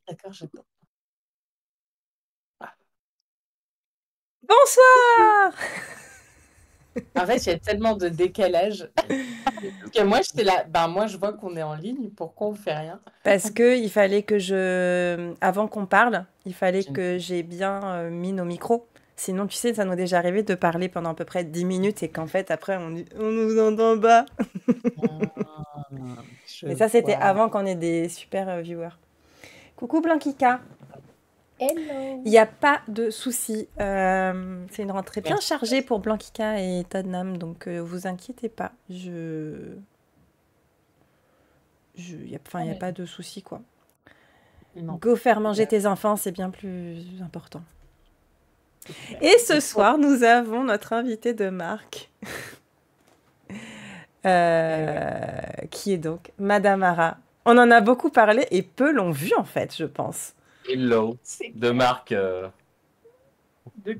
D'accord, j'attends. Bonsoir. En fait, il y a tellement de décalage. Parce que moi, j'étais là. Ben, moi, je vois qu'on est en ligne. Pourquoi on fait rien? Parce que il fallait que avant qu'on parle, il fallait J'ai une que j'ai bien mis nos micros. Sinon, tu sais, ça nous est déjà arrivé de parler pendant à peu près 10 minutes et qu'en fait, après, on nous entend pas. je Mais ça, c'était vois. avant qu'on ait des super viewers. Coucou Blanquica. Hello. Il n'y a pas de souci. C'est une rentrée bien Merci. chargée pour Blanquica et Tottenham, donc vous inquiétez pas. Enfin, il n'y a pas de souci, quoi. Non. Go faire manger tes enfants, c'est bien plus important. Et ce soir, nous avons notre invité de marque, qui est donc Madame Ara. On en a beaucoup parlé et peu l'ont vu, en fait, je pense. Hello, de marque. De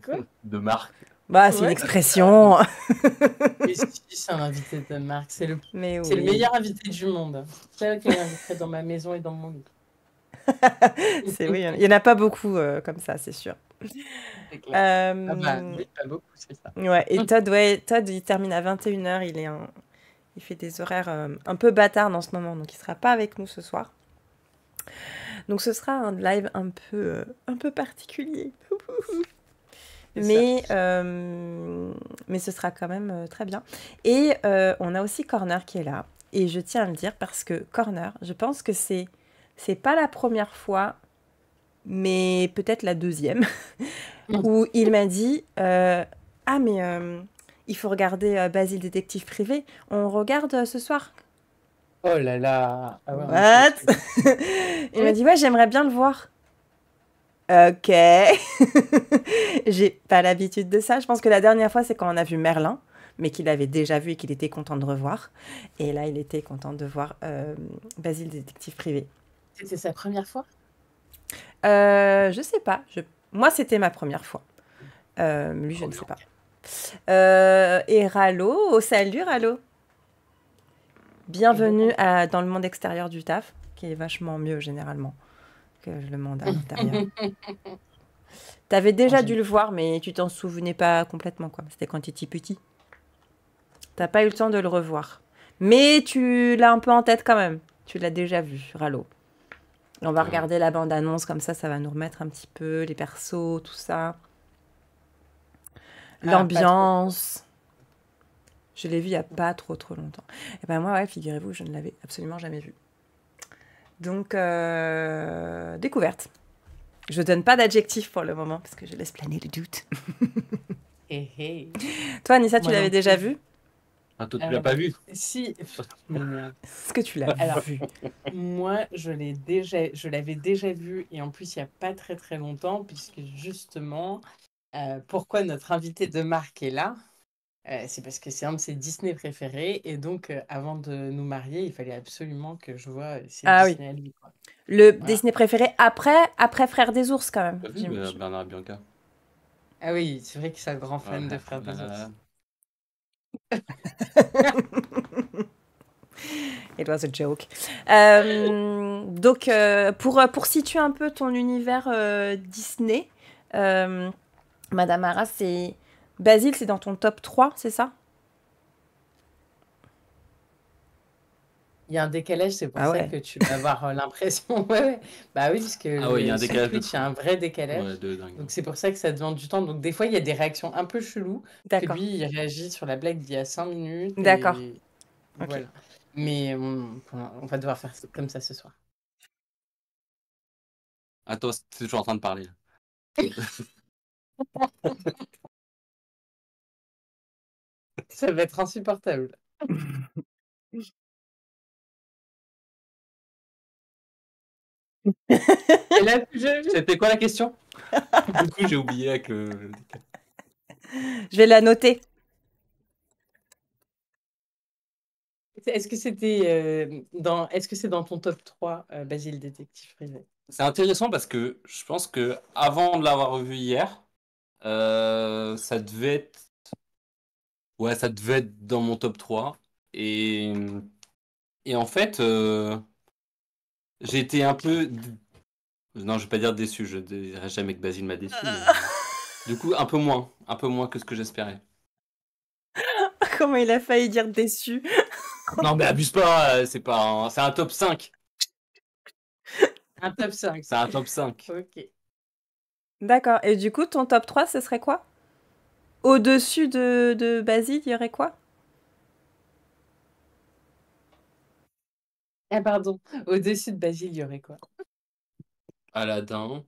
quoi? De marque. Bah, c'est une Ouais. expression. Mais si, c'est un invité de marque. C'est le Mais C'est le oui, meilleur invité du monde. C'est elle qui m'inviterait dans ma maison et dans mon lit. oui, il y en a pas beaucoup comme ça, c'est sûr. C'est clair. Ah bah, Euh, oui, pas beaucoup, c'est ça. ouais, et Todd, il termine à 21h. Il fait des horaires un peu bâtards en ce moment, donc il sera pas avec nous ce soir. Donc ce sera un live un peu particulier. Mais ce sera quand même très bien. Et on a aussi Corner qui est là. Et je tiens à le dire parce que Corner, je pense que c'est pas la première fois, mais peut-être la deuxième, où il m'a dit ah, mais il faut regarder Basile Détective Privé. On regarde ce soir. Oh là là. Ah ouais, on What? est Il m'a dit ouais, j'aimerais bien le voir. Ok. J'ai pas l'habitude de ça. Je pense que la dernière fois, c'est quand on a vu Merlin, mais qu'il avait déjà vu et qu'il était content de revoir. Et là, il était content de voir Basile Détective Privé. C'était sa première fois? Je sais pas. Moi, c'était ma première fois. Lui, je ne sais pas. Et Rallo, oh, salut Rallo. Bienvenue dans le monde extérieur du taf, qui est vachement mieux généralement que le monde à l'intérieur. T'avais déjà dû le voir, mais tu t'en souvenais pas complètement, quoi. C'était quand t'étais petit. T'as pas eu le temps de le revoir. Mais tu l'as un peu en tête quand même. Tu l'as déjà vu, Rallo. On va regarder la bande-annonce, comme ça va nous remettre un petit peu les persos, tout ça. L'ambiance. Je l'ai vu il y a pas trop longtemps. Et ben moi, ouais, figurez-vous, je ne l'avais absolument jamais vu. Donc, découverte. Je donne pas d'adjectif pour le moment, parce que je laisse planer le doute. Toi, Anissa, tu l'avais déjà vu? Ah, toi, tu l'as pas vu? Si. Est-ce que tu l'as vu? Moi, je l'avais déjà vu, et en plus, il n'y a pas très longtemps, puisque justement, pourquoi notre invité de marque est là, c'est parce que c'est un de ses Disney préférés, et donc, avant de nous marier, il fallait absolument que je vois ses Disney à lui, quoi. Le Disney préféré après Frères des Ours, quand même. T'as vu Bernard et Bianca? Ah oui, c'est vrai que c'est un grand fan de Frères des Ours. It was a joke. Donc, pour situer un peu ton univers Disney, Madame Ara, c'est... Basile, c'est dans ton top 3, c'est ça? Il y a un décalage, c'est pour ça que tu vas avoir l'impression. Ouais. Bah oui, parce que il y a un décalage sur Twitch, il y a un vrai décalage. Ouais, de dingue. Donc c'est pour ça que ça demande du temps. Donc des fois, il y a des réactions un peu cheloues. Que lui, il réagit sur la blague d'il y a 5 minutes. D'accord. Et voilà. Mais on va devoir faire comme ça ce soir. Attends, t'es toujours en train de parler. Ça va être insupportable. C'était quoi la question? Du coup, j'ai oublié avec le... Je vais la noter. Est-ce que c'était est-ce que c'est dans ton top 3, Basile Détective Privé? C'est intéressant parce que je pense que avant de l'avoir revu hier, ça devait être... Ouais, ça devait être dans mon top 3. Et en fait, j'ai été un peu Non, je vais pas dire déçu, je dirais jamais que Basile m'a déçu, mais du coup, un peu moins que ce que j'espérais. Comment il a failli dire déçu. Non, mais abuse pas, c'est un top 5. Un top 5. C'est un top 5. Ok. D'accord. Et du coup, ton top 3, ce serait quoi? Au-dessus de Basile, il y aurait quoi? Ah, pardon. Au-dessus de Basile, il y aurait quoi? Aladdin,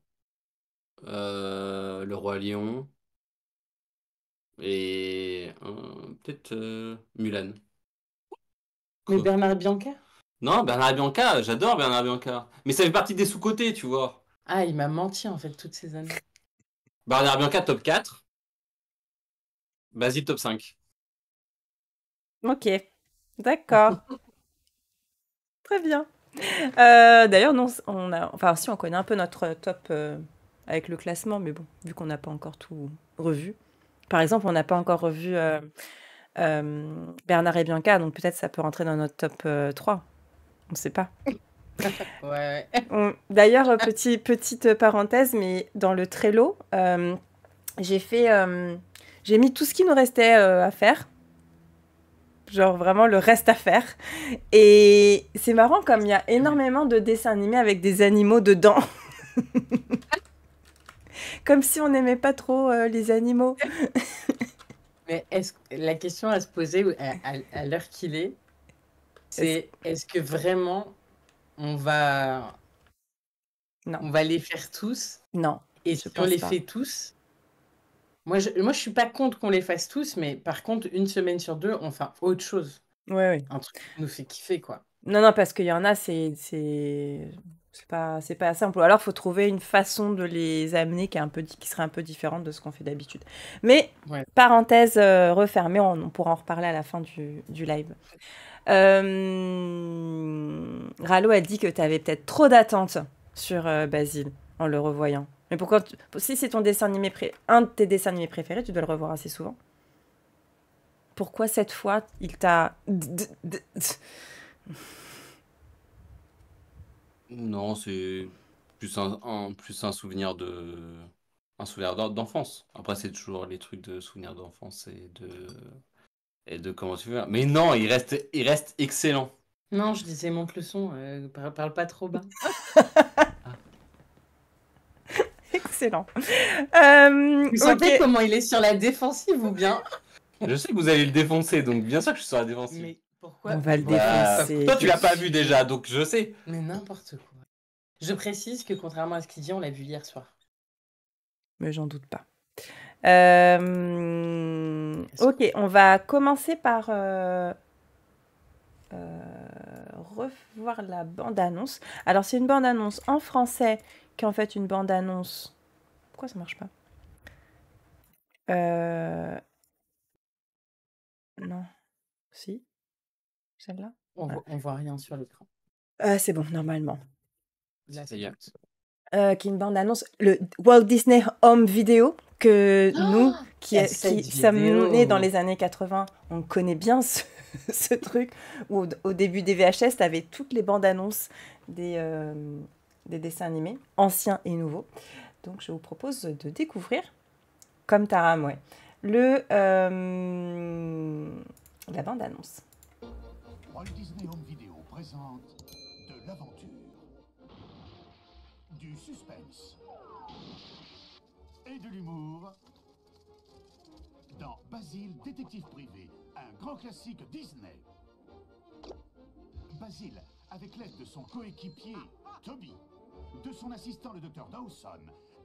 Le Roi Lion et peut-être Mulan. Mais Quoi? Bernard Bianca? Non, Bernard et Bianca, j'adore Bernard et Bianca. Mais ça fait partie des sous-cotés, tu vois. Ah, il m'a menti en fait toutes ces années. Bernard et Bianca, top 4. Basile, top 5. Ok. D'accord. Très bien. D'ailleurs, non, enfin, si, on connaît un peu notre top avec le classement, mais bon, vu qu'on n'a pas encore tout revu. Par exemple, on n'a pas encore revu Bernard et Bianca, donc peut-être ça peut rentrer dans notre top 3. On ne sait pas. Ouais. D'ailleurs, petite parenthèse, mais dans le Trello, j'ai mis tout ce qui nous restait à faire. Genre vraiment le reste à faire. Et c'est marrant comme il y a énormément de dessins animés avec des animaux dedans. Comme si on n'aimait pas trop les animaux. Mais la question à se poser à l'heure qu'il est, c'est est-ce que vraiment on va les faire tous? Non. Et je si on pense les pas. fait tous, moi je suis pas contre qu'on les fasse tous, mais par contre, une semaine sur deux, on fait autre chose. Ouais. Un truc qui nous fait kiffer, quoi. Non, parce qu'il y en a, c'est pas simple. Ou alors, faut trouver une façon de les amener qui serait un peu différente de ce qu'on fait d'habitude. Mais, Ouais. parenthèse refermée, on pourra en reparler à la fin du live. Ralo a dit que tu avais peut-être trop d'attentes sur Basile en le revoyant. Mais pourquoi si c'est ton dessin animé un de tes dessins animés préférés, tu dois le revoir assez souvent. Pourquoi cette fois il t'a Non, c'est plus un souvenir d'enfance. Après, c'est toujours les trucs de souvenirs d'enfance et de comment tu veux. Mais non, il reste excellent. Non, je disais monte le son, parle pas trop bas. Excellent. Vous sentez comment il est sur la défensive ou bien? Je sais que vous allez le défoncer, donc bien sûr que je suis sur la défensive. Mais pourquoi? On va le défoncer. Toi, tu l'as pas vu déjà, donc je sais. Mais n'importe quoi. Je précise que contrairement à ce qu'il dit, on l'a vu hier soir. Mais j'en doute pas. Ok, on va commencer par revoir la bande-annonce. Alors, c'est une bande-annonce en français qui est en fait une bande-annonce... Pourquoi ça marche pas? Non. Si? Celle-là? On voit rien sur l'écran. C'est bon, normalement. Là, ça y est. Qui est une bande-annonce, le Walt Disney Home Video, que nous, qui sommes nés dans les années 80, on connaît bien ce truc, où au début des VHS, tu avais toutes les bandes-annonces des dessins animés, anciens et nouveaux. Donc, je vous propose de découvrir, comme Taram, ouais, la bande-annonce. Walt Disney Home Video présente de l'aventure, du suspense et de l'humour dans Basile, détective privé, un grand classique Disney. Basile, avec l'aide de son coéquipier Toby, de son assistant le docteur Dawson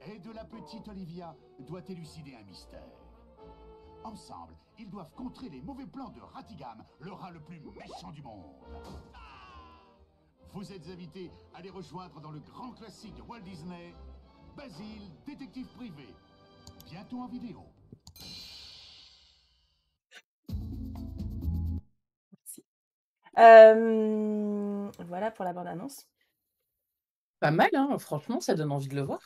et de la petite Olivia, doit élucider un mystère. Ensemble, ils doivent contrer les mauvais plans de Ratigam, le rat le plus méchant du monde. Vous êtes invités à les rejoindre dans le grand classique de Walt Disney, Basile, détective privé. Bientôt en vidéo. Voilà pour la bande-annonce. Pas mal, hein, franchement, ça donne envie de le voir.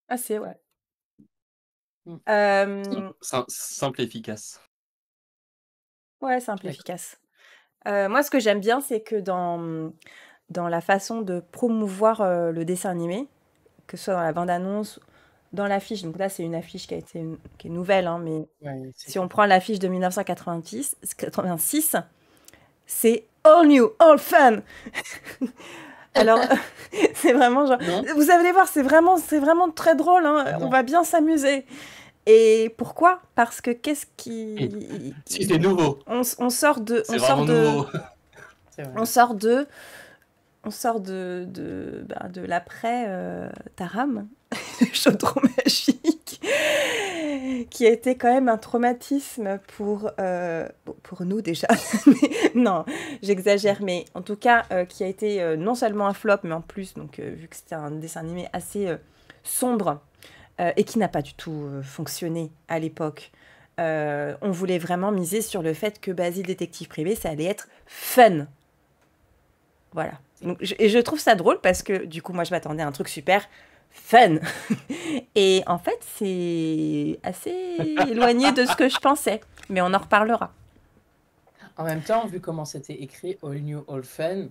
Assez, ouais. Simple et efficace. Ouais, simple et efficace. Moi, ce que j'aime bien, c'est que dans la façon de promouvoir le dessin animé, que ce soit dans la bande-annonce, dans l'affiche. Donc là, c'est une affiche qui est nouvelle, hein, mais Ouais, c'est si on prend l'affiche de 1986, c'est all new, all fun. Alors, c'est vraiment genre, Non. vous allez voir, c'est vraiment très drôle, hein, on Non. va bien s'amuser. Et pourquoi? Parce que qu'est-ce qui... Si c'est nouveau, On sort de... c'est vraiment nouveau. C'est vrai. On sort de l'après Taram, le chaudron magique, qui a été quand même un traumatisme pour nous déjà. Non, j'exagère, mais en tout cas, qui a été non seulement un flop, mais en plus, donc, vu que c'était un dessin animé assez sombre et qui n'a pas du tout fonctionné à l'époque. On voulait vraiment miser sur le fait que Basile Détective Privé, ça allait être fun. Voilà. Donc, et je trouve ça drôle parce que du coup, moi, je m'attendais à un truc super fun. Et en fait, c'est assez éloigné de ce que je pensais. Mais on en reparlera. En même temps, vu comment c'était écrit, All New, All Fun,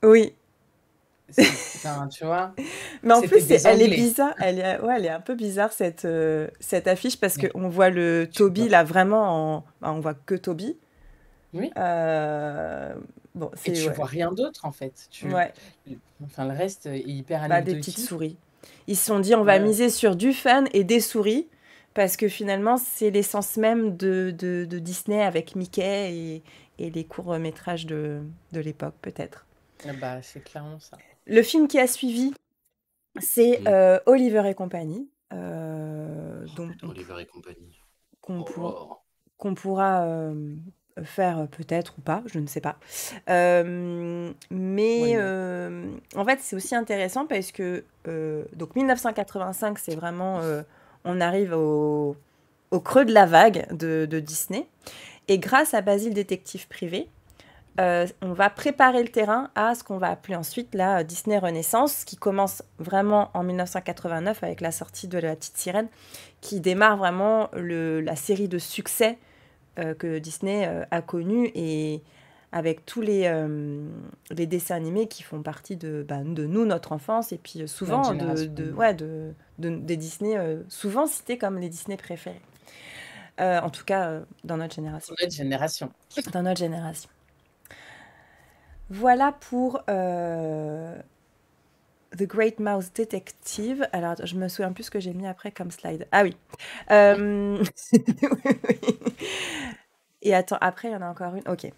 Oui. enfin, tu vois, Mais en c'était plus, des elle est Anglais. bizarre. Elle est un peu bizarre, cette affiche, parce Oui. qu'on voit le Je sais Toby, pas. là, vraiment en... on voit que Toby. Oui. Bon, Et c'est... tu Ouais. vois rien d'autre, en fait. Ouais. Enfin, le reste est hyper Bah, des petites anecdotique. souris. Ils se sont dit, on va Ouais. miser sur du fun et des souris, parce que finalement, c'est l'essence même de Disney avec Mickey et les courts-métrages de l'époque, peut-être. Ah bah, c'est clairement ça. Le film qui a suivi, c'est Oliver et compagnie, dont Oliver et compagnie. qu'on Oh. pourra faire peut-être ou pas, je ne sais pas. Mais en fait, c'est aussi intéressant parce que donc 1985, c'est vraiment on arrive au creux de la vague de Disney. Et grâce à Basile Détective Privé, on va préparer le terrain à ce qu'on va appeler ensuite la Disney Renaissance, qui commence vraiment en 1989 avec la sortie de La Petite Sirène, qui démarre vraiment la série de succès que Disney a connu, et avec tous les dessins animés qui font partie de nous, notre enfance, et puis souvent des Disney, souvent cités comme les Disney préférés. En tout cas, dans notre génération. Notre génération. Dans notre génération. Voilà pour The Great Mouse Detective. Alors, je me souviens plus ce que j'ai mis après comme slide. Ah oui. Et attends, après, il y en a encore une. Ok.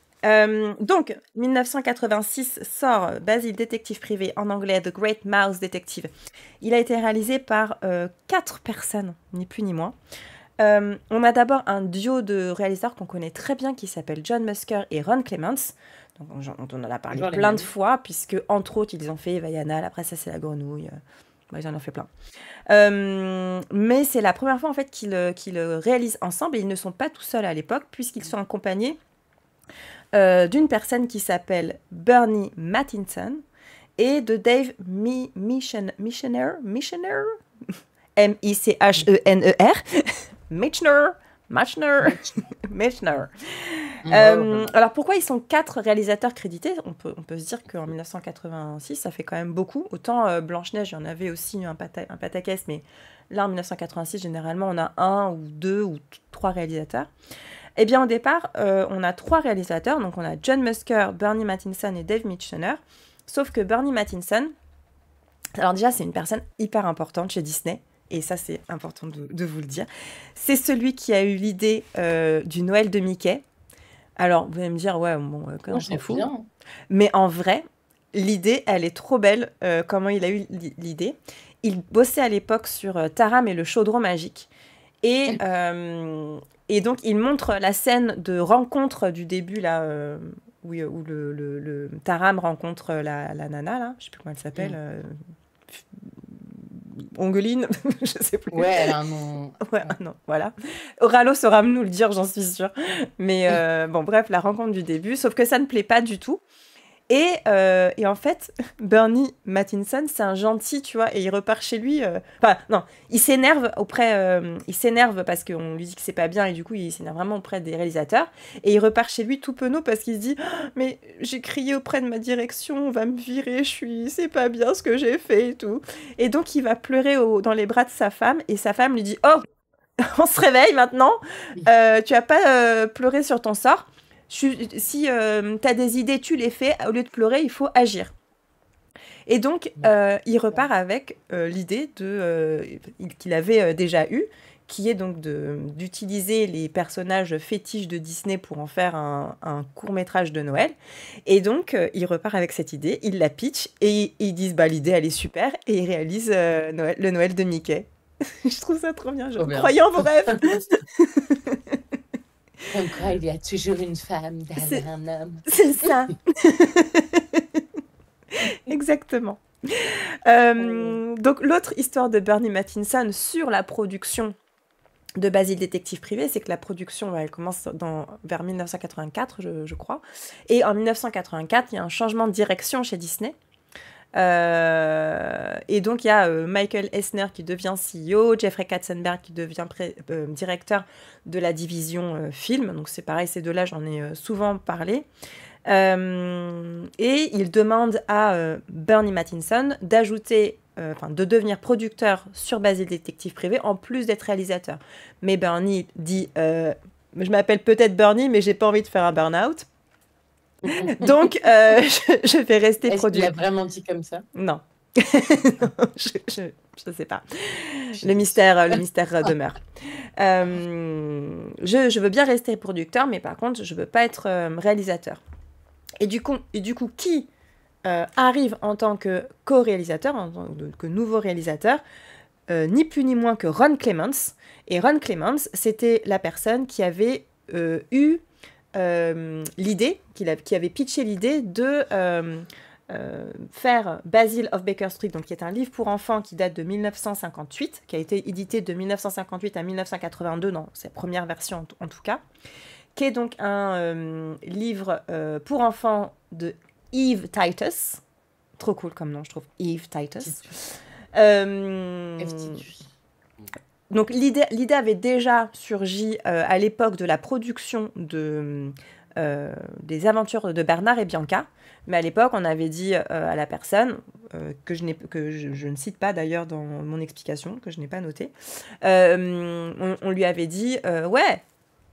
Donc, 1986 sort Basile Détective Privé, en anglais The Great Mouse Detective. Il a été réalisé par 4 personnes, ni plus ni moins. On a d'abord un duo de réalisateurs qu'on connaît très bien qui s'appelle John Musker et Ron Clements. Donc, on en a parlé plein de fois, puisque entre autres, ils ont fait Vaiana, La Princesse et la Grenouille. Ils en ont fait plein. Mais c'est la première fois en fait qu'ils réalisent ensemble, et ils ne sont pas tout seuls à l'époque, puisqu'ils sont accompagnés d'une personne qui s'appelle Bernie Mattinson et de Dave Michener, M-I-C-H-E-N-E-R, Michener. Alors pourquoi ils sont 4 réalisateurs crédités? On peut se dire qu'en 1986, ça fait quand même beaucoup. Autant Blanche-Neige, il y en avait aussi un pataquès, mais là en 1986, généralement, on a 1 ou 2 ou 3 réalisateurs. Eh bien, au départ, on a 3 réalisateurs. Donc, on a John Musker, Bernie Mattinson et Dave Michener. Sauf que Bernie Mattinson, alors déjà, c'est une personne hyper importante chez Disney. Et ça, c'est important de vous le dire. C'est celui qui a eu l'idée du Noël de Mickey. Alors, vous allez me dire, ouais, bon, on s'en fout. Bien. Mais en vrai, l'idée, elle est trop belle. Comment il a eu l'idée? Il bossait à l'époque sur Taram et le chaudron magique. Et donc, il montre la scène de rencontre du début, là, où le Taram rencontre la nana, là. Je sais plus comment elle s'appelle. Ongeline, je sais plus. Ouais, elle a un nom. Ouais, non, voilà. Oralo saura nous le dire, j'en suis sûre. Mais bon, bref, la rencontre du début, sauf que ça ne plaît pas du tout. Et en fait, Bernie Mattinson, c'est un gentil, tu vois, et il repart chez lui. Enfin, non, il s'énerve il s'énerve parce qu'on lui dit que c'est pas bien, et du coup, il s'énerve vraiment auprès des réalisateurs. Et il repart chez lui tout penaud parce qu'il se dit, oh, mais j'ai crié auprès de ma direction, on va me virer, c'est pas bien ce que j'ai fait et tout. Et donc, il va pleurer dans les bras de sa femme, et sa femme lui dit, oh, on se réveille maintenant, tu as pas pleuré sur ton sort. Si tu as des idées, tu les fais. Au lieu de pleurer, il faut agir. Et donc, il repart avec l'idée qu'il avait déjà eue, qui est donc d'utiliser les personnages fétiches de Disney pour en faire un court-métrage de Noël. Et donc, il repart avec cette idée, il la pitch, et ils disent, bah, l'idée, elle est super, et ils réalisent le Noël de Mickey. Je trouve ça trop bien, croyez en vos rêves. Comme quoi, il y a toujours une femme derrière un homme. C'est ça. Exactement. Donc, l'autre histoire de Bernie Mattinson sur la production de Basile Détective Privé, c'est que la production, elle commence vers 1984, je crois. Et en 1984, il y a un changement de direction chez Disney. Et donc, il y a Michael Eisner qui devient CEO, Jeffrey Katzenberg qui devient directeur de la division film. Donc, c'est pareil, ces deux-là, j'en ai souvent parlé. Et il demande à Bernie Mattinson de devenir producteur sur Basile Détective Privé en plus d'être réalisateur. Mais Bernie dit je m'appelle peut-être Bernie, mais j'ai pas envie de faire un burn-out. Donc, je vais rester producteur. Est-ce qu'il a vraiment dit comme ça? Non. Non, je sais pas. Le mystère demeure. Je veux bien rester producteur, mais par contre, je veux pas être réalisateur. Et du coup, qui arrive en tant que co-réalisateur, en tant que nouveau réalisateur, ni plus ni moins que Ron Clements. Et Ron Clements, c'était la personne qui avait eu l'idée, qui avait pitché l'idée de faire Basil of Baker Street, donc qui est un livre pour enfants qui date de 1958, qui a été édité de 1958 à 1982 dans sa première version en tout cas, qui est donc un livre pour enfants de Eve Titus. Trop cool comme nom, je trouve. Eve Titus. Donc l'idée avait déjà surgi à l'époque de la production des aventures de Bernard et Bianca, mais à l'époque on avait dit à la personne que je ne cite pas d'ailleurs dans mon explication, que je n'ai pas noté, on lui avait dit ouais,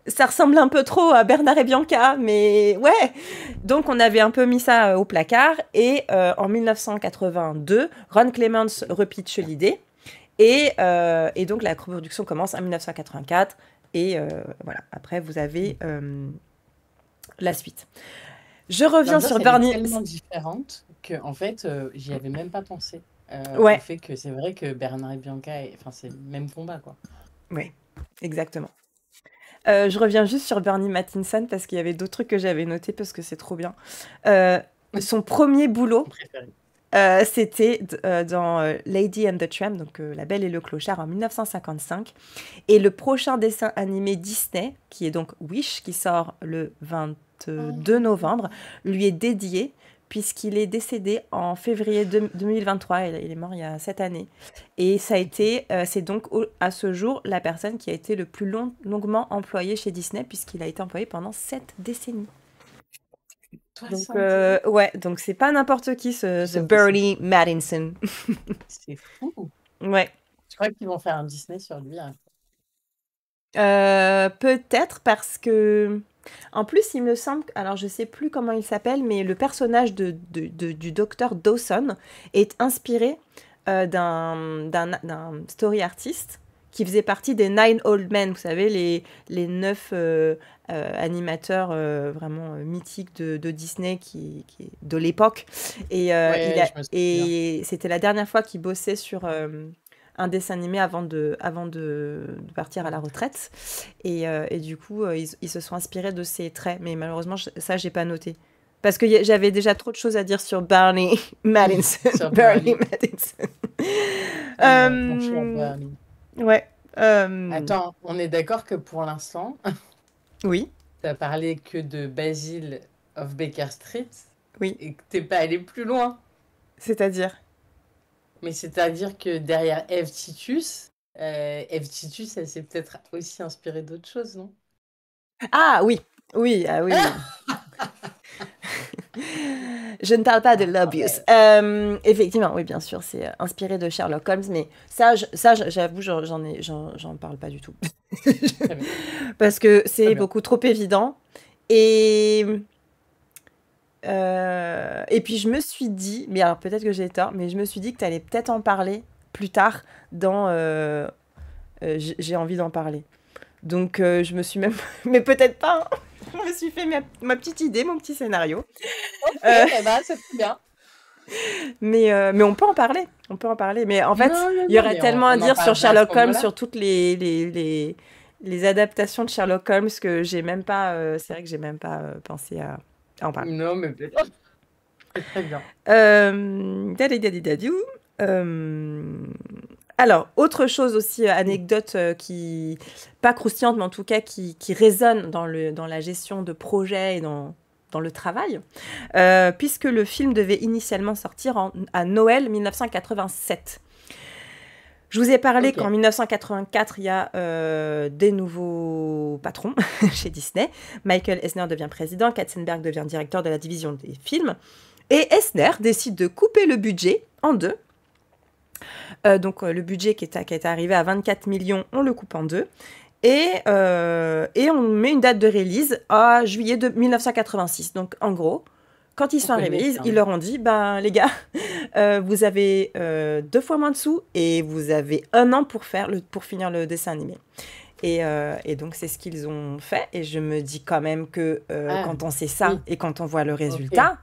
ça ressemble un peu trop à Bernard et Bianca, mais ouais. Donc on avait un peu mis ça au placard, et en 1982 Ron Clements repitche l'idée. Et donc, la production commence en 1984. Et voilà, après, vous avez la suite. Je reviens sur Bernie. C'est tellement différente qu'en fait, j'y avais même pas pensé. Ouais. Au fait que c'est vrai que Bernard et Bianca, c'est le même combat, quoi. Oui, exactement. Je reviens juste sur Bernie Mattinson parce qu'il y avait d'autres trucs que j'avais notés parce que c'est trop bien. Son premier boulot... c'était dans Lady and the Tramp, donc La Belle et le Clochard en 1955. Et le prochain dessin animé Disney, qui est donc Wish, qui sort le 22 novembre, lui est dédié puisqu'il est décédé en février 2023. Il est mort il y a 7 années. Et ça a été, c'est donc à ce jour la personne qui a été le plus longuement employée chez Disney, puisqu'il a été employé pendant 7 décennies. Donc, ouais, donc c'est pas n'importe qui ce Bernie Mattinson. C'est fou. Ouais. Je crois qu'ils vont faire un Disney sur lui. Hein. Peut-être parce que, en plus, il me semble, alors je sais plus comment il s'appelle, mais le personnage du docteur Dawson est inspiré d'un story artist qui faisait partie des Nine Old Men, vous savez, les 9 animateurs vraiment mythiques de Disney de l'époque. Et, et c'était la dernière fois qu'il bossait sur un dessin animé avant de partir à la retraite. Et du coup, ils se sont inspirés de ses traits. Mais malheureusement, ça, j'ai pas noté. Parce que j'avais déjà trop de choses à dire sur Bernie Mattinson. Bernie Mattinson. Ouais. Attends, on est d'accord que pour l'instant, oui. tu n'as parlé que de Basil of Baker Street, Oui, et que t'es pas allé plus loin. c'est-à-dire. Mais c'est-à-dire que derrière Eve Titus, elle s'est peut-être aussi inspirée d'autres choses, non? Ah oui, oui, ah oui, oui. Je ne parle pas de Lobius. Ouais. Effectivement, oui, bien sûr, c'est inspiré de Sherlock Holmes, mais j'avoue, j'en parle pas du tout. Très bien. Parce que Très c'est bien. beaucoup trop évident. Et puis je me suis dit, mais alors peut-être que j'ai tort, mais je me suis dit que tu allais peut-être en parler plus tard dans J'ai envie d'en parler. Donc je me suis même... mais peut-être pas, hein. Je me suis fait ma petite idée, mon petit scénario. Ok, Euh, c'est très bien. mais on peut en parler. On peut en parler. Mais en fait, Non, non, il y non, aurait mais tellement à on en dire sur parlera à ce Sherlock Holmes, moment-là. sur toutes les adaptations de Sherlock Holmes que j'ai même pas... c'est vrai que j'ai même pas pensé à en parler. Non, mais peut-être. C'est très bien. Dadidadidadou. Alors, autre chose aussi, anecdote qui, pas croustillante, mais en tout cas qui résonne dans la gestion de projet et dans le travail, puisque le film devait initialement sortir à Noël 1987. Je vous ai parlé Ok. qu'en 1984, il y a des nouveaux patrons chez Disney. Michael Eisner devient président, Katzenberg devient directeur de la division des films. Et Eisner décide de couper le budget en deux. Donc le budget qui est arrivé à 24 millions, on le coupe en deux. Et on met une date de release à juillet 1986. Donc en gros, quand ils sont arrivés, ils leur ont dit, ben les gars, vous avez 2 fois moins de sous et vous avez 1 an pour finir le dessin animé. Et donc c'est ce qu'ils ont fait. Et je me dis quand même que quand on sait ça oui. et quand on voit le résultat,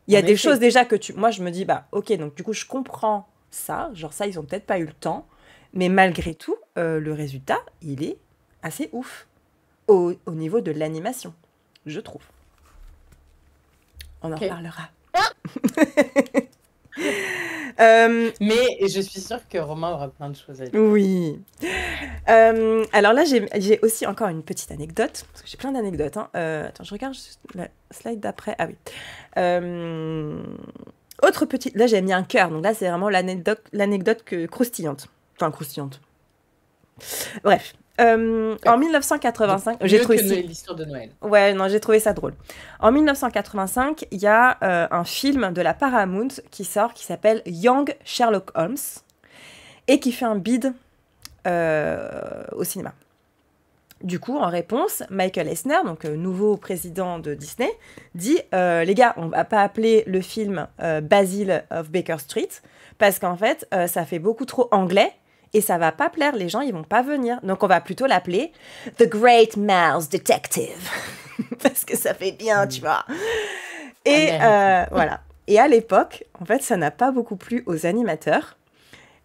il y a En des effet. choses déjà que moi je me dis, bah ok, donc du coup je comprends ça, genre ça ils ont peut-être pas eu le temps, mais malgré tout, le résultat, il est assez ouf au niveau de l'animation, je trouve. On en Ok. reparlera. Mais je suis sûre que Romain aura plein de choses à dire. Oui. Alors là, j'ai aussi encore une petite anecdote, parce que j'ai plein d'anecdotes. Hein. Attends, je regarde juste la slide d'après. Ah oui. Autre petite... Là, j'ai mis un cœur, donc là, c'est vraiment l'anecdote croustillante. Enfin, croustillante. Bref. En 1985, j'ai trouvé l'histoire de Noël. Ouais, non, j'ai trouvé ça drôle. En 1985, il y a un film de la Paramount qui sort, qui s'appelle Young Sherlock Holmes, et qui fait un bid au cinéma. Du coup, en réponse, Michael Eisner, donc nouveau président de Disney, dit les gars, on va pas appeler le film Basil of Baker Street parce qu'en fait, ça fait beaucoup trop anglais et ça va pas plaire, les gens ils vont pas venir. Donc on va plutôt l'appeler The Great Mouse Detective parce que ça fait bien, tu vois. Et voilà. Et à l'époque, en fait, ça n'a pas beaucoup plu aux animateurs.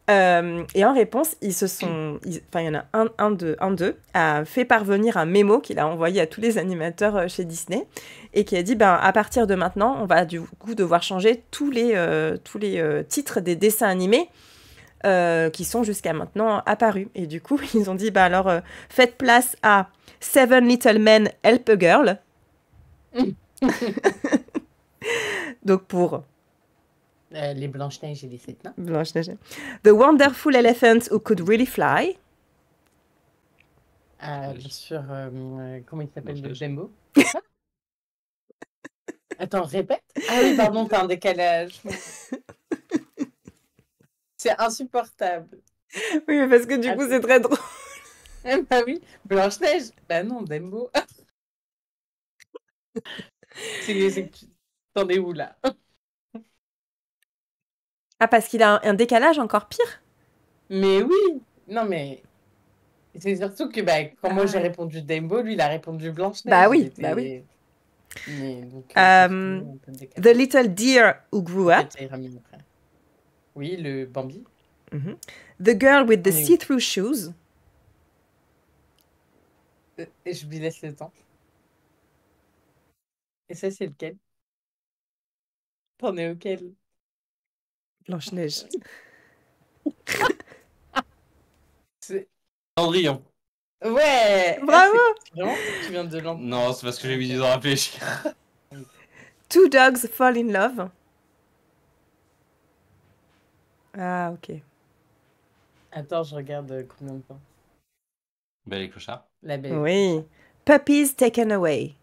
Et en réponse, il y en a un d'eux a fait parvenir un mémo qu'il a envoyé à tous les animateurs chez Disney et qui a dit à partir de maintenant, on va du coup devoir changer tous les titres des dessins animés qui sont jusqu'à maintenant apparus. Et du coup, ils ont dit alors faites place à Seven Little Men Help a Girl. Donc pour les Blanche-Neige et les 7 nains. Blanche-Neige. The Wonderful Elephant Who Could Really Fly. Bien sûr, comment il s'appelle, le Jumbo? Attends, répète. Ah oui, pardon, t'as un décalage. C'est insupportable. Oui, mais parce que du coup, c'est très drôle. Bah oui, Blanche-Neige. Bah non, Dumbo. C'est que t'en es où, là? Ah, parce qu'il a un décalage encore pire? Mais oui. Non, mais c'est surtout que quand moi j'ai répondu Dumbo, lui il a répondu Blanche-Neige. Bah oui, bah oui. Mais, donc, The Little Deer Who Grew Up. Oui, le Bambi. The Girl with the See-Through Shoes. Et je lui laisse le temps. Et ça, c'est lequel? T'en es auquel? Blanche-Neige. Cendrillon. Ouais! Bravo! Vraiment, tu viens de l'entendre. Non, c'est parce que j'ai mis du temps à réfléchir. Two Dogs Fall in Love. Ah, ok. Attends, je regarde combien de temps. Belle et Clochard. La belle. Oui. Puppies Taken Away.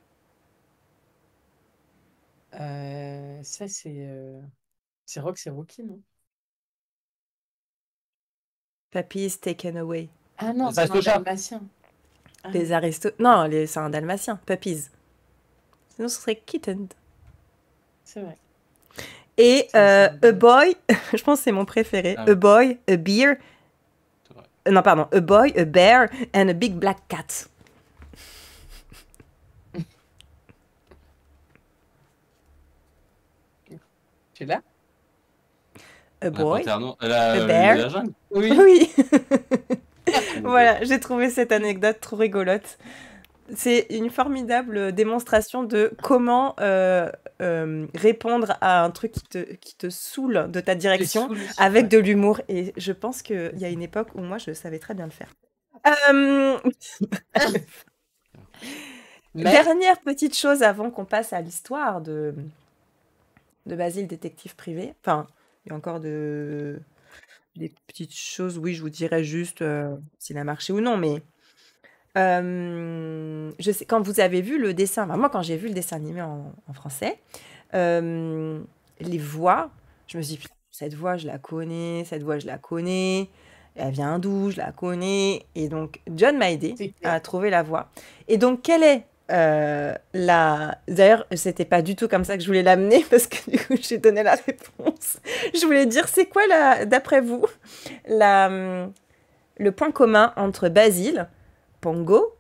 Ça, c'est Rock, c'est Rookie, non? Puppies Taken Away. Ah non, Les c'est un Aristochats. dalmatien. Ah, Les aristos... Non, c'est un dalmatien. Puppies. Sinon, ce serait kitten. c'est vrai. Et C'est A vrai. Boy, je pense que c'est mon préféré. Ah A oui. Boy, A Bear... C'est vrai. Non, pardon. A Boy, A Bear and a Big Black Cat. Tu l'as? A La Boy, panthère noire. A bear. La jungle. Oui. Oui. Voilà, j'ai trouvé cette anecdote trop rigolote. C'est une formidable démonstration de comment répondre à un truc qui te saoule de ta direction saoule, avec ouais. de l'humour. Et je pense qu'il y a une époque où moi, je savais très bien le faire. Mais Dernière petite chose avant qu'on passe à l'histoire de Basile, détective privé. Enfin, il y a encore des petites choses, oui, je vous dirais juste s'il a marché ou non, mais je sais, quand vous avez vu le dessin, enfin, moi quand j'ai vu le dessin animé en français, les voix, je me suis dit, putain, cette voix je la connais, cette voix je la connais, elle vient d'où, je la connais. Et donc John m'a aidé c'est clair. à trouver la voix. Et donc quelle est la... D'ailleurs, c'était pas du tout comme ça que je voulais l'amener parce que du coup j'ai donné la réponse. Je voulais dire, c'est quoi d'après vous le point commun entre Basile, Pongo,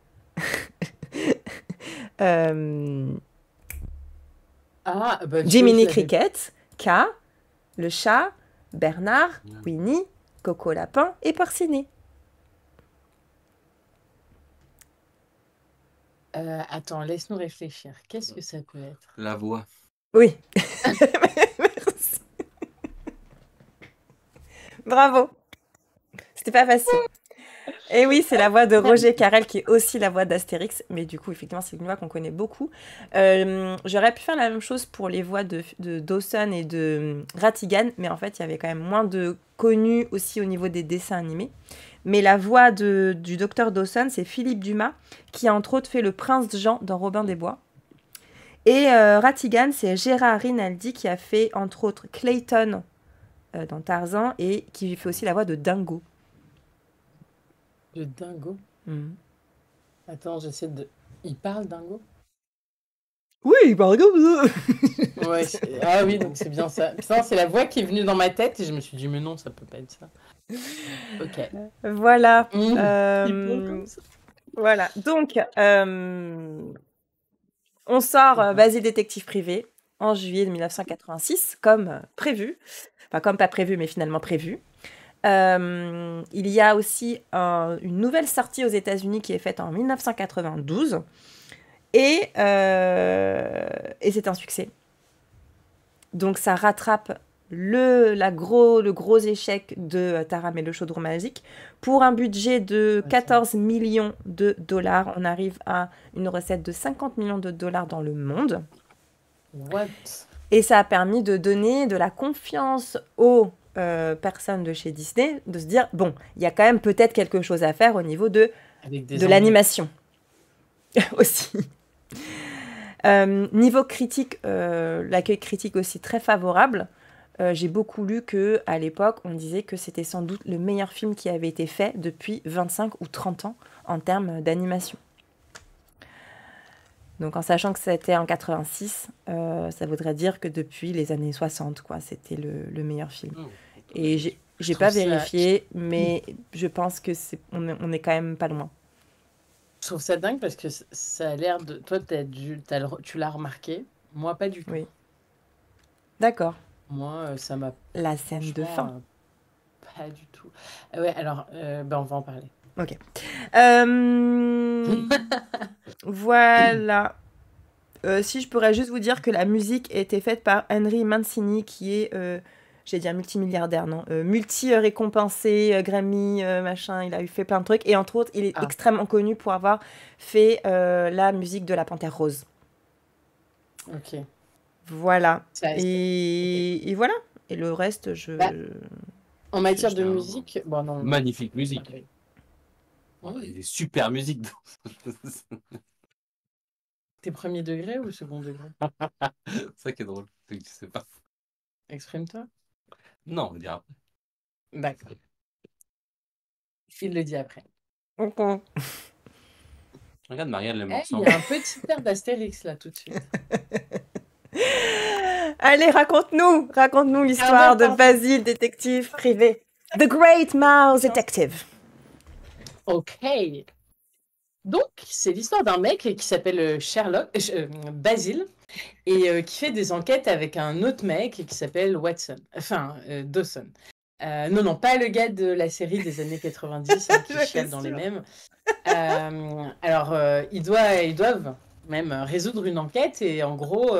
Ah, bah, Jiminy je l'avais- Cricket, K, le chat, Bernard, Winnie, Coco Lapin et Porcinet. Attends, laisse-nous réfléchir. Qu'est-ce que ça peut être? La voix. Oui. Merci. Bravo. C'était pas facile. Et oui, c'est la voix de Roger Carrel qui est aussi la voix d'Astérix. Mais du coup, effectivement, c'est une voix qu'on connaît beaucoup. J'aurais pu faire la même chose pour les voix de Dawson et de Ratigan. Mais en fait, il y avait quand même moins de connus aussi au niveau des dessins animés. Mais la voix du docteur Dawson, c'est Philippe Dumas, qui a entre autres fait le prince Jean dans Robin des Bois. Et Ratigan, c'est Gérard Rinaldi qui a fait entre autres Clayton dans Tarzan et qui fait aussi la voix de Dingo. Le dingo. Mhm. Attends, j'essaie de. Il parle dingo? Oui, il parle comme ça. Ouais. Ah oui, donc c'est bien ça. Putain, c'est la voix qui est venue dans ma tête et je me suis dit, mais non, ça peut pas être ça. Ok. Voilà. Il parle comme ça. Voilà. Donc, on sort Basile détective privé en juillet de 1986, comme prévu. Enfin, comme pas prévu, mais finalement prévu. Il y a aussi une nouvelle sortie aux États-Unis qui est faite en 1992. Et c'est un succès. Donc, ça rattrape le gros échec de Taram et le chaudron magique. Pour un budget de 14 millions de dollars, on arrive à une recette de 50 millions de dollars dans le monde. What? Et ça a permis de donner de la confiance aux personnes de chez Disney, de se dire, bon, il y a quand même peut-être quelque chose à faire au niveau de l'animation aussi. Niveau critique, l'accueil critique aussi très favorable. J'ai beaucoup lu qu'à l'époque, on disait que c'était sans doute le meilleur film qui avait été fait depuis 25 ou 30 ans en termes d'animation. Donc en sachant que c'était en 86, ça voudrait dire que depuis les années 60, quoi, c'était le meilleur film. Et j'ai pas vérifié, mais je pense que on est quand même pas loin. Je trouve ça dingue parce que ça a l'air de... Toi, tu l'as remarqué. Moi, pas du tout. Oui. D'accord. Moi, ça m'a... La scène de fin. Pas du tout. Ouais, alors, on va en parler. Ok. Voilà. Si je pourrais juste vous dire que la musique a été faite par Henry Mancini, qui est, j'allais dire multimilliardaire, non, multi-récompensé, Grammy, machin, il a fait plein de trucs. Et entre autres, il est extrêmement connu pour avoir fait la musique de La Panthère Rose. Ok. Voilà. Ça, Et voilà. Et le reste, Bah, en matière de J'étais un- musique, bon non. Magnifique musique. Ouais. Il y a des super musiques. T'es premier degré ou second degré? C'est ça qui est drôle. C'est que tu sais pas. Exprime-toi. Non, on va dire après. D'accord. Il le dit après. Ok. Regarde, Marianne l'aime Il ensemble. y a un petit air d'Astérix là tout de suite. Allez, raconte-nous l'histoire de pardon. Basile, détective privé. The Great Mouse Detective. Ok. Donc, c'est l'histoire d'un mec qui s'appelle Basil, et qui fait des enquêtes avec un autre mec qui s'appelle Dawson. Non, pas le gars de la série des années 90 qui J'étais chiale dans les sûre. mêmes. Alors, ils doivent même résoudre une enquête, et en gros,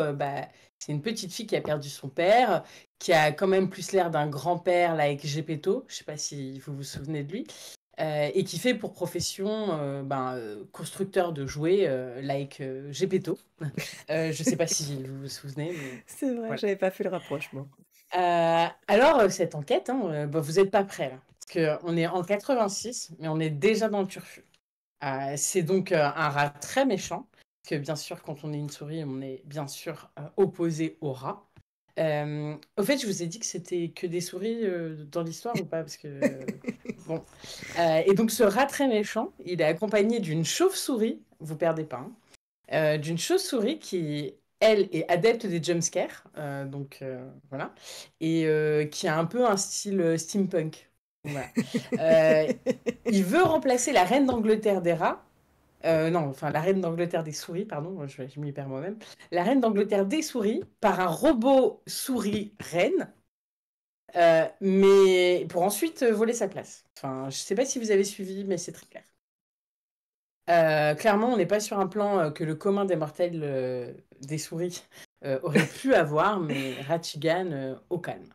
c'est une petite fille qui a perdu son père, qui a quand même plus l'air d'un grand-père, là, avec Gepetto, je sais pas si vous vous souvenez de lui, et qui fait pour profession constructeur de jouets, Gepetto. Je sais pas si vous vous souvenez, mais... C'est vrai, Voilà. j'avais pas fait le rapprochement. Alors, cette enquête, vous n'êtes pas prêts, là. Parce qu'on est en 86, mais on est déjà dans le turfu. C'est donc un rat très méchant, parce que bien sûr, quand on est une souris, on est bien sûr opposé au rat. Au fait, je vous ai dit que c'était que des souris dans l'histoire ou pas? Parce que, bon. Et donc, ce rat très méchant, il est accompagné d'une chauve-souris, vous perdez pas, hein, d'une chauve-souris qui, elle, est adepte des jumpscares, voilà, et qui a un peu un style steampunk. Voilà. Il veut remplacer la reine d'Angleterre des rats. Non, enfin, la reine d'Angleterre des souris, pardon, je m'y perds moi-même. La reine d'Angleterre des souris par un robot souris reine, mais pour ensuite voler sa place. Enfin, je sais pas si vous avez suivi, mais c'est très clair. Clairement, on n'est pas sur un plan que le commun des mortels des souris aurait pu avoir, mais Ratigan au calme.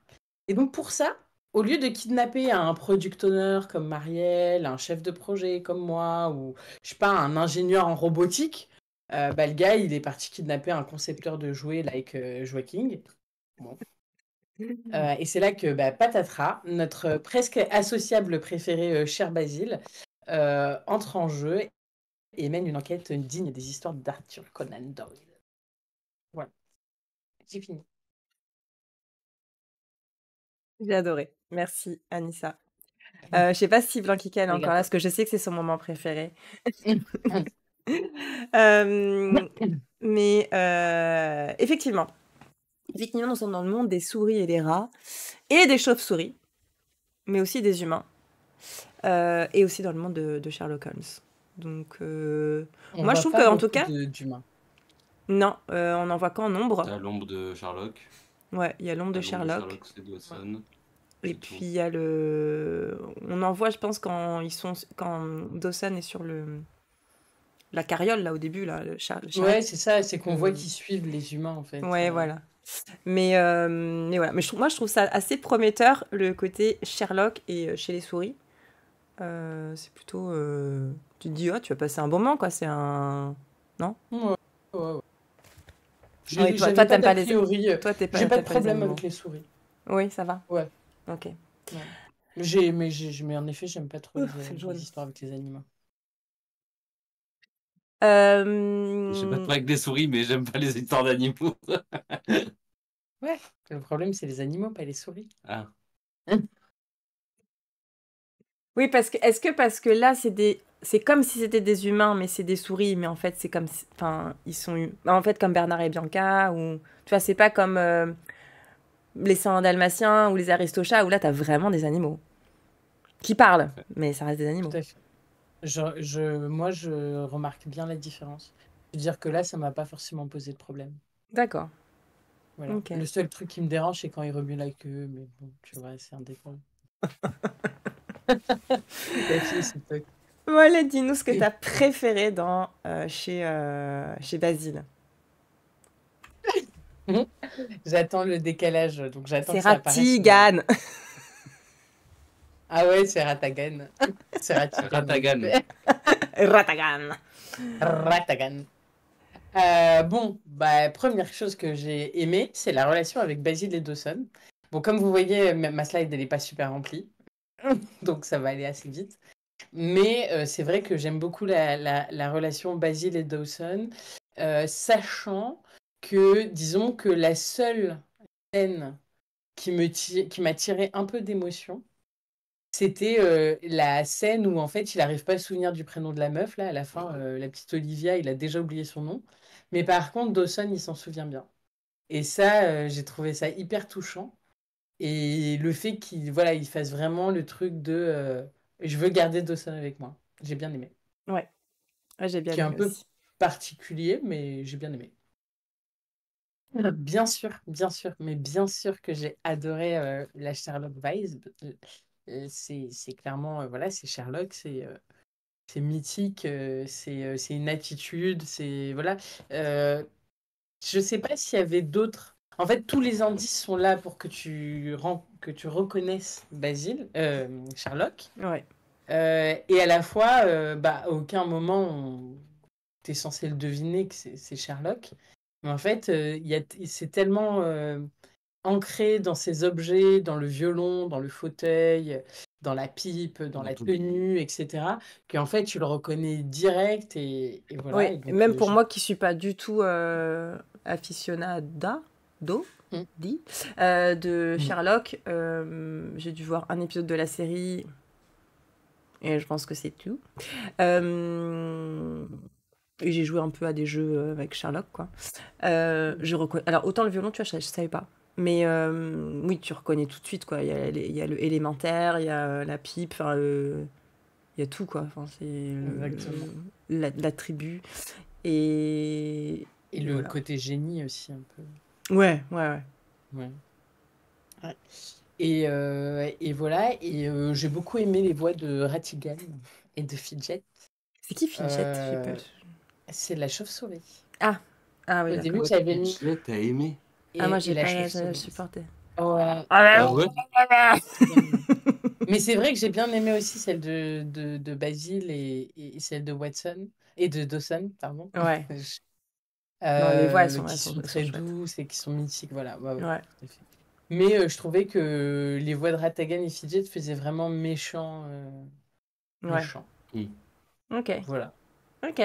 Et donc pour ça, au lieu de kidnapper un product owner comme Marielle, un chef de projet comme moi, ou je sais pas, un ingénieur en robotique, le gars, il est parti kidnapper un concepteur de jouets Joaquin. Bon. Et c'est là que patatras, notre presque associable préféré, cher Basile, entre en jeu et mène une enquête digne des histoires d'Arthur Conan Doyle. Voilà, j'ai fini. J'ai adoré. Merci, Anissa. Je sais pas si Blanquica est encore là, parce que je sais que c'est son moment préféré. Mais effectivement, nous sommes dans le monde des souris et des rats, et des chauves-souris, mais aussi des humains, et aussi dans le monde de Sherlock Holmes. Donc, moi, je trouve qu'en tout cas... d'humains. Non, on n'en voit qu'en nombre. T'as l'ombre de Sherlock. Ouais, il y a l'ombre de Sherlock. Sherlock, c'est Dawson. Et puis il y a le... On en voit, je pense, quand Dawson est sur la carriole, là, au début, là, le Ouais, c'est ça, c'est qu'on voit qu'ils suivent les humains, en fait. Ouais, voilà. Mais voilà. Mais moi, je trouve ça assez prometteur, le côté Sherlock et chez les souris. C'est plutôt... Tu te dis, oh, tu vas passer un bon moment, quoi. C'est un... Non? Ouais. Ouais, toi, t'aimes pas les... Toi, t'es pas... J'ai pas de les problème animaux. avec les souris. Oui, ça va? Ouais. Ok. Ouais. Mais en effet, j'aime pas trop les histoires avec les animaux. J'ai pas de problème avec les souris, mais j'aime pas les histoires d'animaux. Ouais, le problème, c'est les animaux, pas les souris. Ah. Oui, parce que là, c'est comme si c'était des humains, mais c'est des souris, mais en fait, c'est comme enfin, ils sont en fait comme Bernard et Bianca, ou tu vois, c'est pas comme les 101 Dalmatiens ou les Aristochats, où là, t'as vraiment des animaux qui parlent, mais ça reste des animaux. Tout à fait. Moi, je remarque bien la différence. Je veux dire que là, ça m'a pas forcément posé de problème. D'accord. Voilà. Ok. Le seul truc qui me dérange, c'est quand ils remuent la queue, mais bon, tu vois, c'est un défaut. La fille, c'est pas... Bon, allez, dis-nous ce que t'as préféré dans chez Basile. J'attends le décalage, donc j'attends C'est que ça apparaisse. Ratigan. Ah ouais, c'est Ratagan. C'est Ratigan. Ratagan. Ratagan. Ratagan. Bon, bah, première chose que j'ai aimée, c'est la relation avec Basil et Dawson. Bon, comme vous voyez, ma slide, elle n'est pas super remplie, donc ça va aller assez vite. Mais c'est vrai que j'aime beaucoup la relation Basil et Dawson, sachant que, disons que la seule scène qui m'a tiré un peu d'émotion, c'était la scène où en fait il n'arrive pas à se souvenir du prénom de la meuf, là, à la fin, la petite Olivia, il a déjà oublié son nom. Mais par contre, Dawson, il s'en souvient bien. Et ça, j'ai trouvé ça hyper touchant. Et le fait qu'il voilà, il fasse vraiment le truc de je veux garder Dawson avec moi. J'ai bien aimé. Ouais, ouais, j'ai bien Qui est un aimé peu aussi. particulier, mais j'ai bien aimé. Bien sûr, mais bien sûr que j'ai adoré la Sherlock Vibe. C'est clairement, voilà, c'est Sherlock, c'est mythique, c'est une attitude, c'est voilà. Je sais pas s'il y avait d'autres. En fait, tous les indices sont là pour que tu reconnaisses Sherlock. Ouais. Et à la fois, bah, à aucun moment, tu es censé le deviner que c'est Sherlock. Mais en fait, c'est tellement ancré dans ses objets, dans le violon, dans le fauteuil, dans la pipe, dans Dans la tout. tenue, etc., qu'en fait, tu le reconnais direct. Et Oui, voilà. Et et donc, même pour moi qui suis pas du tout aficionada Mm. de Mm. Sherlock, j'ai dû voir un épisode de la série et je pense que c'est tout. Et j'ai joué un peu à des jeux avec Sherlock, quoi. Alors, autant le violon, tu vois, je savais pas. Mais oui, tu reconnais tout de suite, quoi. Il y a le élémentaire, il y a la pipe, enfin, il y a tout, quoi. Enfin, c'est Exactement. la tribu. Et, Et et le voilà. côté génie aussi, un peu. Ouais, ouais, ouais. Ouais. Ouais. Et voilà. Et j'ai beaucoup aimé les voix de Ratigan et de Fidget. C'est qui Finchette? Euh, c'est la chauve-souris. Ah, ah oui, Au début, d'accord. j'avais mis. Fidget, t'as aimé? Ah, moi, Et j'ai la pas chauve-souris. supporté. Ouais. Ah Ah, ouais? J'ai bien aimé. Mais c'est vrai que j'ai bien aimé aussi celle de Basil et celle de Watson. Et de Dawson, pardon. ouais. Non, les voix, Qui sont elles sont très chouettes. douces et qui sont mythiques. Voilà. Ouais, ouais, Ouais, tout à fait. Mais je trouvais que les voix de Ratagan et Fidget faisaient vraiment ouais. méchant. Mm. Ok, Voilà. ok.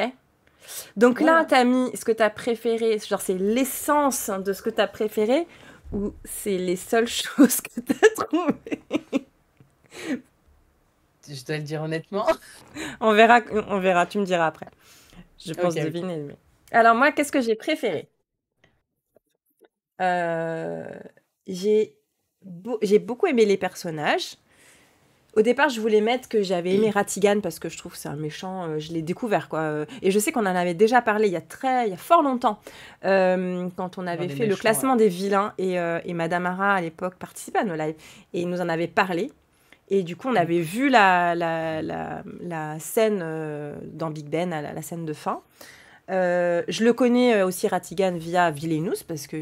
Donc là, Voilà. t'as mis ce que t'as préféré, genre c'est l'essence de ce que t'as préféré ou c'est les seules choses que t'as trouvées? Je dois le dire honnêtement. On verra, tu me diras après. Je pense Ok. deviner. Mais... Alors moi, qu'est-ce que j'ai préféré? Euh, j'ai beaucoup aimé les personnages. Au départ, je voulais mettre que j'avais aimé Ratigan parce que je trouve que c'est un méchant. Je l'ai découvert, quoi. Et je sais qu'on en avait déjà parlé il y a fort longtemps, quand on Dans avait les fait le méchants, classement des vilains et Madame Hara à l'époque participait à nos lives et il nous en avait parlé. Et du coup, on avait vu la scène dans Big Ben, la scène de fin. Je le connais aussi Ratigan via Villainous parce que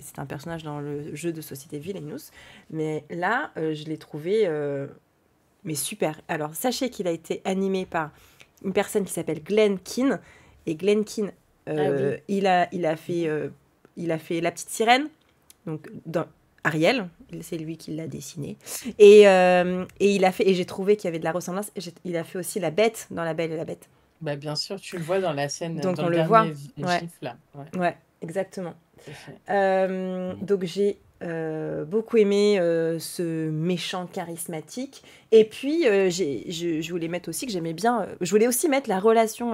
c'est un personnage dans le jeu de société Villainous. Mais là, je l'ai trouvé mais super. Alors, sachez qu'il a été animé par une personne qui s'appelle Glenn Keane. Et Glenn Keane, Ah oui. il a fait La Petite Sirène, donc dans Ariel, c'est lui qui l'a dessiné. Et et j'ai trouvé qu'il y avait de la ressemblance. Il a fait aussi La Bête dans La Belle et la Bête. Bah, bien sûr, tu le vois dans la scène, Donc dans on le le voit. dernier Ouais, gif là. Ouais, ouais, exactement. tout à fait. Donc j'ai beaucoup aimé ce méchant charismatique. Et puis je voulais mettre aussi que j'aimais bien. Je voulais aussi mettre la relation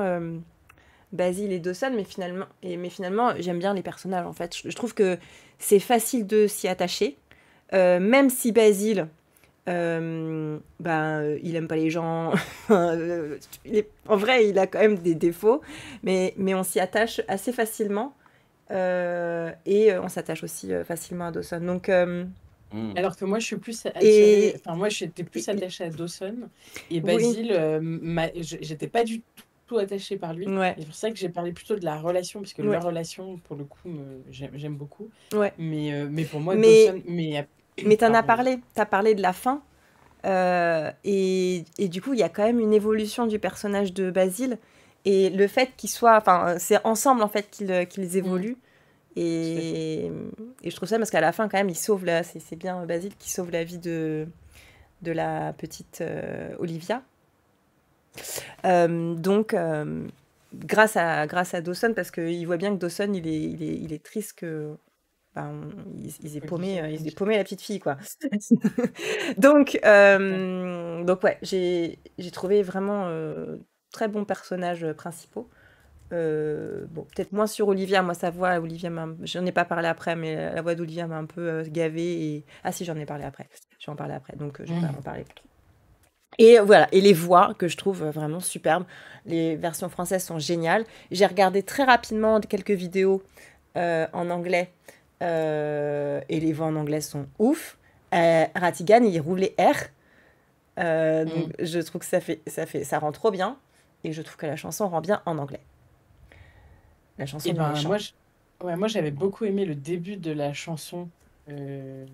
Basil et Dawson, mais finalement j'aime bien les personnages en fait. Je trouve que c'est facile de s'y attacher, même si Basil. Il aime pas les gens. En vrai, il a quand même des défauts, mais on s'y attache assez facilement. Et on s'attache aussi facilement à Dawson. Donc, Mm. Alors que moi, je suis plus attirée. et, Enfin, moi, j'étais plus et- attachée à Dawson. Et oui, Basil, j'étais pas du tout attachée par lui. ouais, Et c'est pour ça que j'ai parlé plutôt de la relation, parce que ouais, leur relation, pour le coup, j'aime beaucoup. ouais. Mais pour moi, Mais, Dawson. mais Pardon, vas-y. t'as parlé de la fin. Et du coup, il y a quand même une évolution du personnage de Basil. Et le fait qu'ils soient, enfin, c'est ensemble en fait qu'ils Mm. évoluent. Tout à fait. Et je trouve ça parce qu'à la fin, quand même, c'est bien Basile qui sauve la vie de la petite Olivia. Donc, grâce à Dawson, parce qu'il voit bien que Dawson, il est triste que. Ben, ils aient paumé, Olivia, ils aient oui. paumé la petite fille, quoi. Donc, Ouais. ouais, j'ai trouvé vraiment très bons personnages principaux. Bon, peut-être moins sur Olivia. Moi, sa voix, j'en ai pas parlé après, mais la voix d'Olivia m'a un peu gavée. Ah si, j'en ai parlé après. Je vais en parler après, donc je vais pas en Mm. parler. Et voilà, et les voix que je trouve vraiment superbes. Les versions françaises sont géniales. J'ai regardé très rapidement quelques vidéos en anglais et les voix en anglais sont ouf. Ratigan, il roule les R. Donc Mm. je trouve que ça rend trop bien. Et je trouve que la chanson rend bien en anglais. La chanson Et du ben méchant. moi j'avais beaucoup aimé le début de la chanson. euh,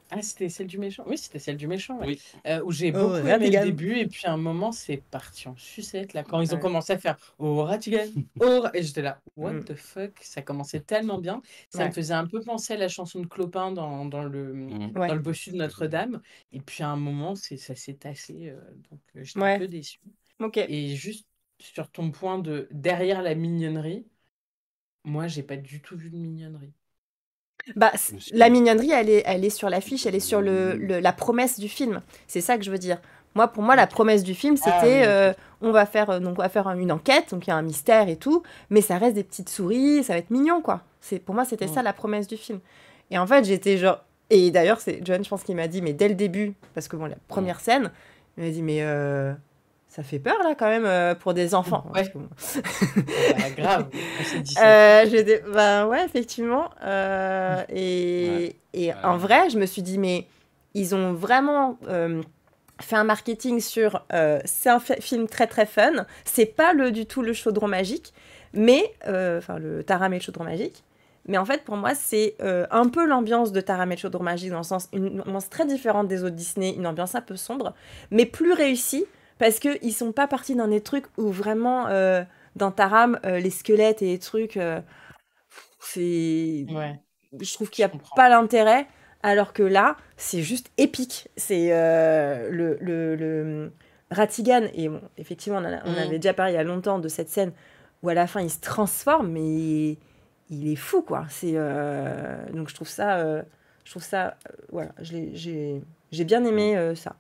Ah, c'était celle du méchant? Oui, c'était celle du méchant, ouais. Oui. Où j'ai Oh, beaucoup aimé le Ratigan. début, et puis à un moment, c'est parti en sucette, là, quand ils ont Ouais. commencé à faire Oh, Ratigan, oh, et j'étais là, what Mm. the fuck? Ça commençait tellement bien. Ça me Ouais. faisait un peu penser à la chanson de Clopin Mm. Ouais. dans le bossu de Notre-Dame. Et puis à un moment, ça s'est tassé, donc j'étais un Ouais. peu déçue. Ok. Et juste sur ton point de derrière la mignonnerie, moi, j'ai pas du tout vu de mignonnerie. Bah, Je me suis la dit, mignonnerie, elle est sur l'affiche, elle est sur la promesse du film. C'est ça que je veux dire. Pour moi, la Ok. promesse du film, Ah c'était oui, ok. on va faire une enquête, donc il y a un mystère et tout, mais ça reste des petites souris, ça va être mignon, quoi. Pour moi, c'était ça Mm. la promesse du film. Et en fait, j'étais genre. Et d'ailleurs, c'est John, je pense qu'il m'a dit, mais dès le début, parce que bon, la mm. première scène, il m'a dit, mais ça fait peur là quand même pour des enfants. Parce Ouais, que, bon, bah grave, on s'est dit ça tout de suite. j'ai dit, bah ouais, effectivement. Ouais. Et en Ouais. vrai, je me suis dit, mais ils ont vraiment fait un marketing sur. C'est un film très très fun. C'est pas du tout le chaudron magique, mais. Enfin, le Taram et le chaudron magique. Mais en fait, pour moi, c'est un peu l'ambiance de Taram et le chaudron magique, dans le sens. Une ambiance très différente des autres Disney, une ambiance un peu sombre, mais plus réussie, parce qu'ils sont pas partis dans des trucs où vraiment. Dans Taram, les squelettes et les trucs, c'est. Ouais, Je trouve qu'il je n'y a comprends. pas l'intérêt, alors que là, c'est juste épique. C'est Ratigan, et bon, effectivement, on avait Mm. déjà parlé il y a longtemps de cette scène où à la fin il se transforme, mais il est fou, quoi. Donc je trouve ça, voilà, j'ai bien Mm. aimé ça.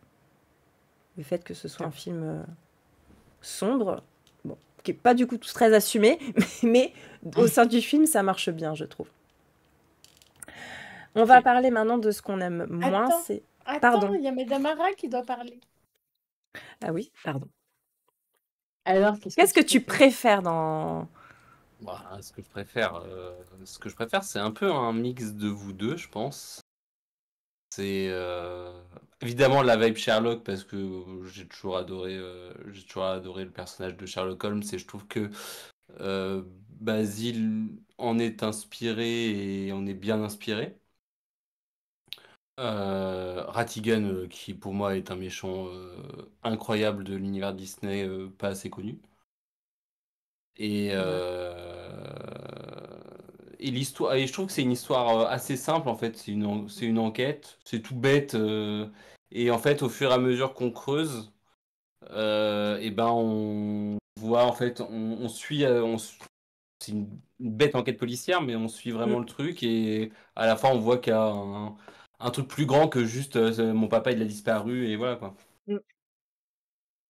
Le fait que ce soit un Ok. film sombre, bon, qui est pas du coup tout très assumé, mais au sein du film, ça marche bien, je trouve. On va Ok. parler maintenant de ce qu'on aime moins, Attends, c'est... attends, Pardon. il y a Madame Ara qui doit parler. Ah oui, pardon. Alors, qu'est-ce que Qu'est-ce que tu tu préfères? préfères dans... Bah, ce que je préfère, c'est un peu un mix de vous deux, je pense. C'est évidemment la vibe Sherlock parce que j'ai toujours adoré le personnage de Sherlock Holmes et je trouve que Basile en est inspiré et en est bien inspiré. Ratigan, qui pour moi est un méchant incroyable de l'univers Disney, pas assez connu. Et, Ouais. et l'histoire, et je trouve que c'est une histoire assez simple en fait. C'est une enquête, c'est tout bête. Et en fait, au fur et à mesure qu'on creuse, et ben on voit en fait, on suit, c'est une bête enquête policière, mais on suit Mm, vraiment le truc et à la fin on voit qu'il y a un truc plus grand que juste mon papa il a disparu et voilà quoi. mm.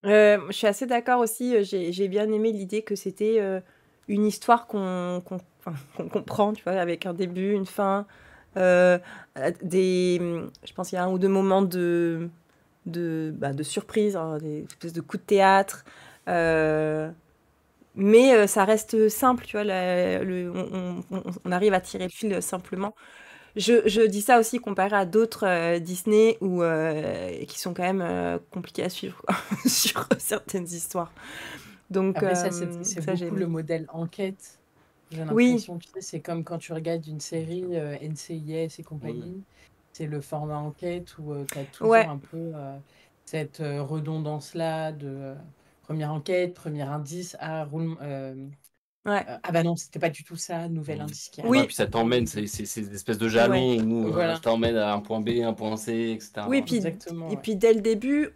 Je suis assez d'accord aussi, j'ai bien aimé l'idée que c'était une histoire enfin, qu'on comprend, tu vois, avec un début, une fin, euh, je pense qu'il y a un ou deux moments de surprise, hein, des espèces de coups de théâtre. euh, Mais ça reste simple, tu vois, on arrive à tirer le fil simplement. Je dis ça aussi comparé à d'autres Disney qui sont quand même compliqués à suivre quoi, sur certaines histoires. Donc Après, ça, c'est ça, j'ai beaucoup le aimé. modèle enquête. J'ai Oui, l'impression, tu sais, c'est comme quand tu regardes une série NCIS et Oui. compagnie. C'est le format enquête où tu as toujours ouais, un peu cette redondance-là de première enquête, premier indice, Ouais. ah bah non, c'était pas du tout ça, nouvel indice qui Oui. Ouais, puis ça t'emmène, c'est des espèces de jalons où Voilà. je t'emmène à un point B, un point C, etc. Oui, puis, Exactement, et ouais. puis dès le début,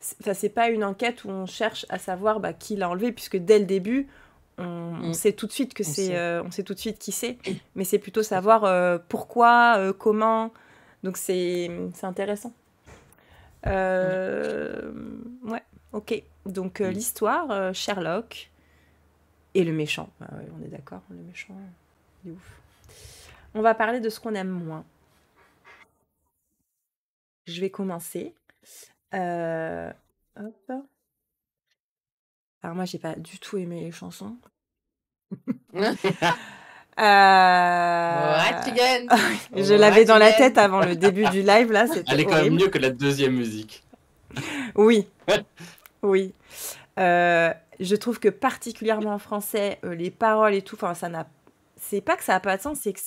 c'est pas une enquête où on cherche à savoir qui l'a enlevé, puisque dès le début, on sait tout de suite que on sait tout de suite qui c'est, mais c'est plutôt savoir pourquoi, comment. Donc c'est intéressant. Ouais, ok. Donc l'histoire, Sherlock et le méchant. Bah, ouais, on est d'accord, le méchant, il est ouf. On va parler de ce qu'on aime moins. Je vais commencer. Hop. Alors moi, j'ai pas du tout aimé les chansons. What again? Je l'avais dans la tête avant le début du live, là, c'était Elle est quand même horrible. mieux que la deuxième musique. Oui, oui. Je trouve que particulièrement en français, les paroles et tout, ça n'a... C'est pas que ça n'a pas de sens, c'est que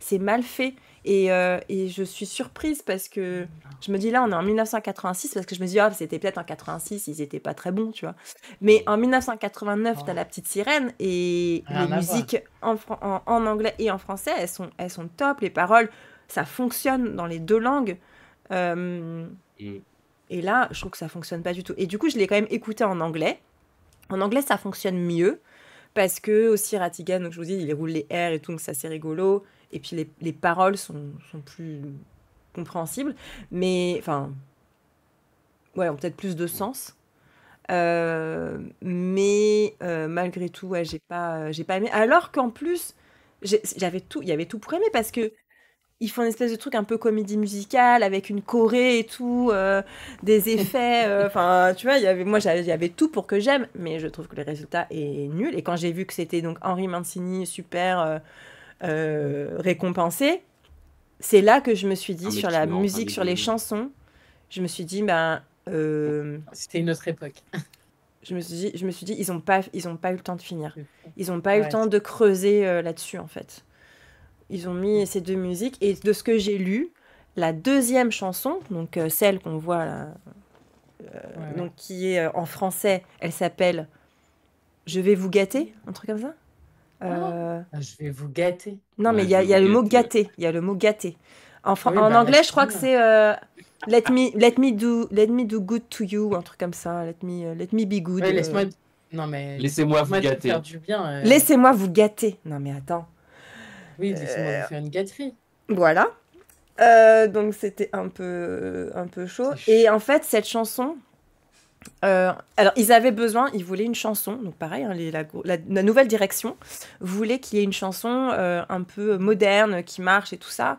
c'est mal fait. Et je suis surprise parce que je me dis là, on est en 1986, parce que je me dis, c'était peut-être en 86, ils étaient pas très bons, tu vois. Mais en 1989, t'as La Petite Sirène et Rien les à musiques en anglais et en français, elles sont top. Les paroles, ça fonctionne dans les deux langues. Et là, je trouve que ça fonctionne pas du tout. Et du coup, je l'ai quand même écouté en anglais. En anglais, ça fonctionne mieux. Parce que aussi Ratigan, donc je vous dis, il roule les R et tout, donc ça c'est rigolo. Et puis les paroles sont plus compréhensibles. Mais, enfin, ouais, ont peut-être plus de sens. Mais malgré tout, ouais, j'ai pas aimé. Alors qu'en plus, il y avait tout pour aimer parce que ils font une espèce de truc un peu comédie musicale avec une choré et tout, des effets. Enfin, tu vois, il y avait tout pour que j'aime, mais je trouve que le résultat est nul. Et quand j'ai vu que c'était donc Henry Mancini super récompensé, c'est là que je me suis dit sur la musique, sur les chansons, je me suis dit c'était une autre époque. Je me suis dit, ils ont pas eu le temps de finir. Ils ont pas eu le temps de creuser là-dessus en fait. Ils ont mis ces deux musiques et de ce que j'ai lu, la deuxième chanson, donc celle qu'on voit là, donc qui est en français, elle s'appelle Je vais vous gâter, un truc comme ça. Je vais vous gâter. Non, mais il y a le mot gâter. Il y a le mot gâter. En anglais, je crois que c'est let me do good to you, un truc comme ça. Let me be good. Ouais, laissez-moi vous gâter. Faire du bien. Laissez-moi vous gâter. Non, mais attends. Oui, laissez-moi vous faire une gâterie. Voilà. Donc c'était un peu chaud. Et en fait, cette chanson, alors ils voulaient une chanson, donc pareil, hein, la nouvelle direction voulait qu'il y ait une chanson un peu moderne, qui marche et tout ça.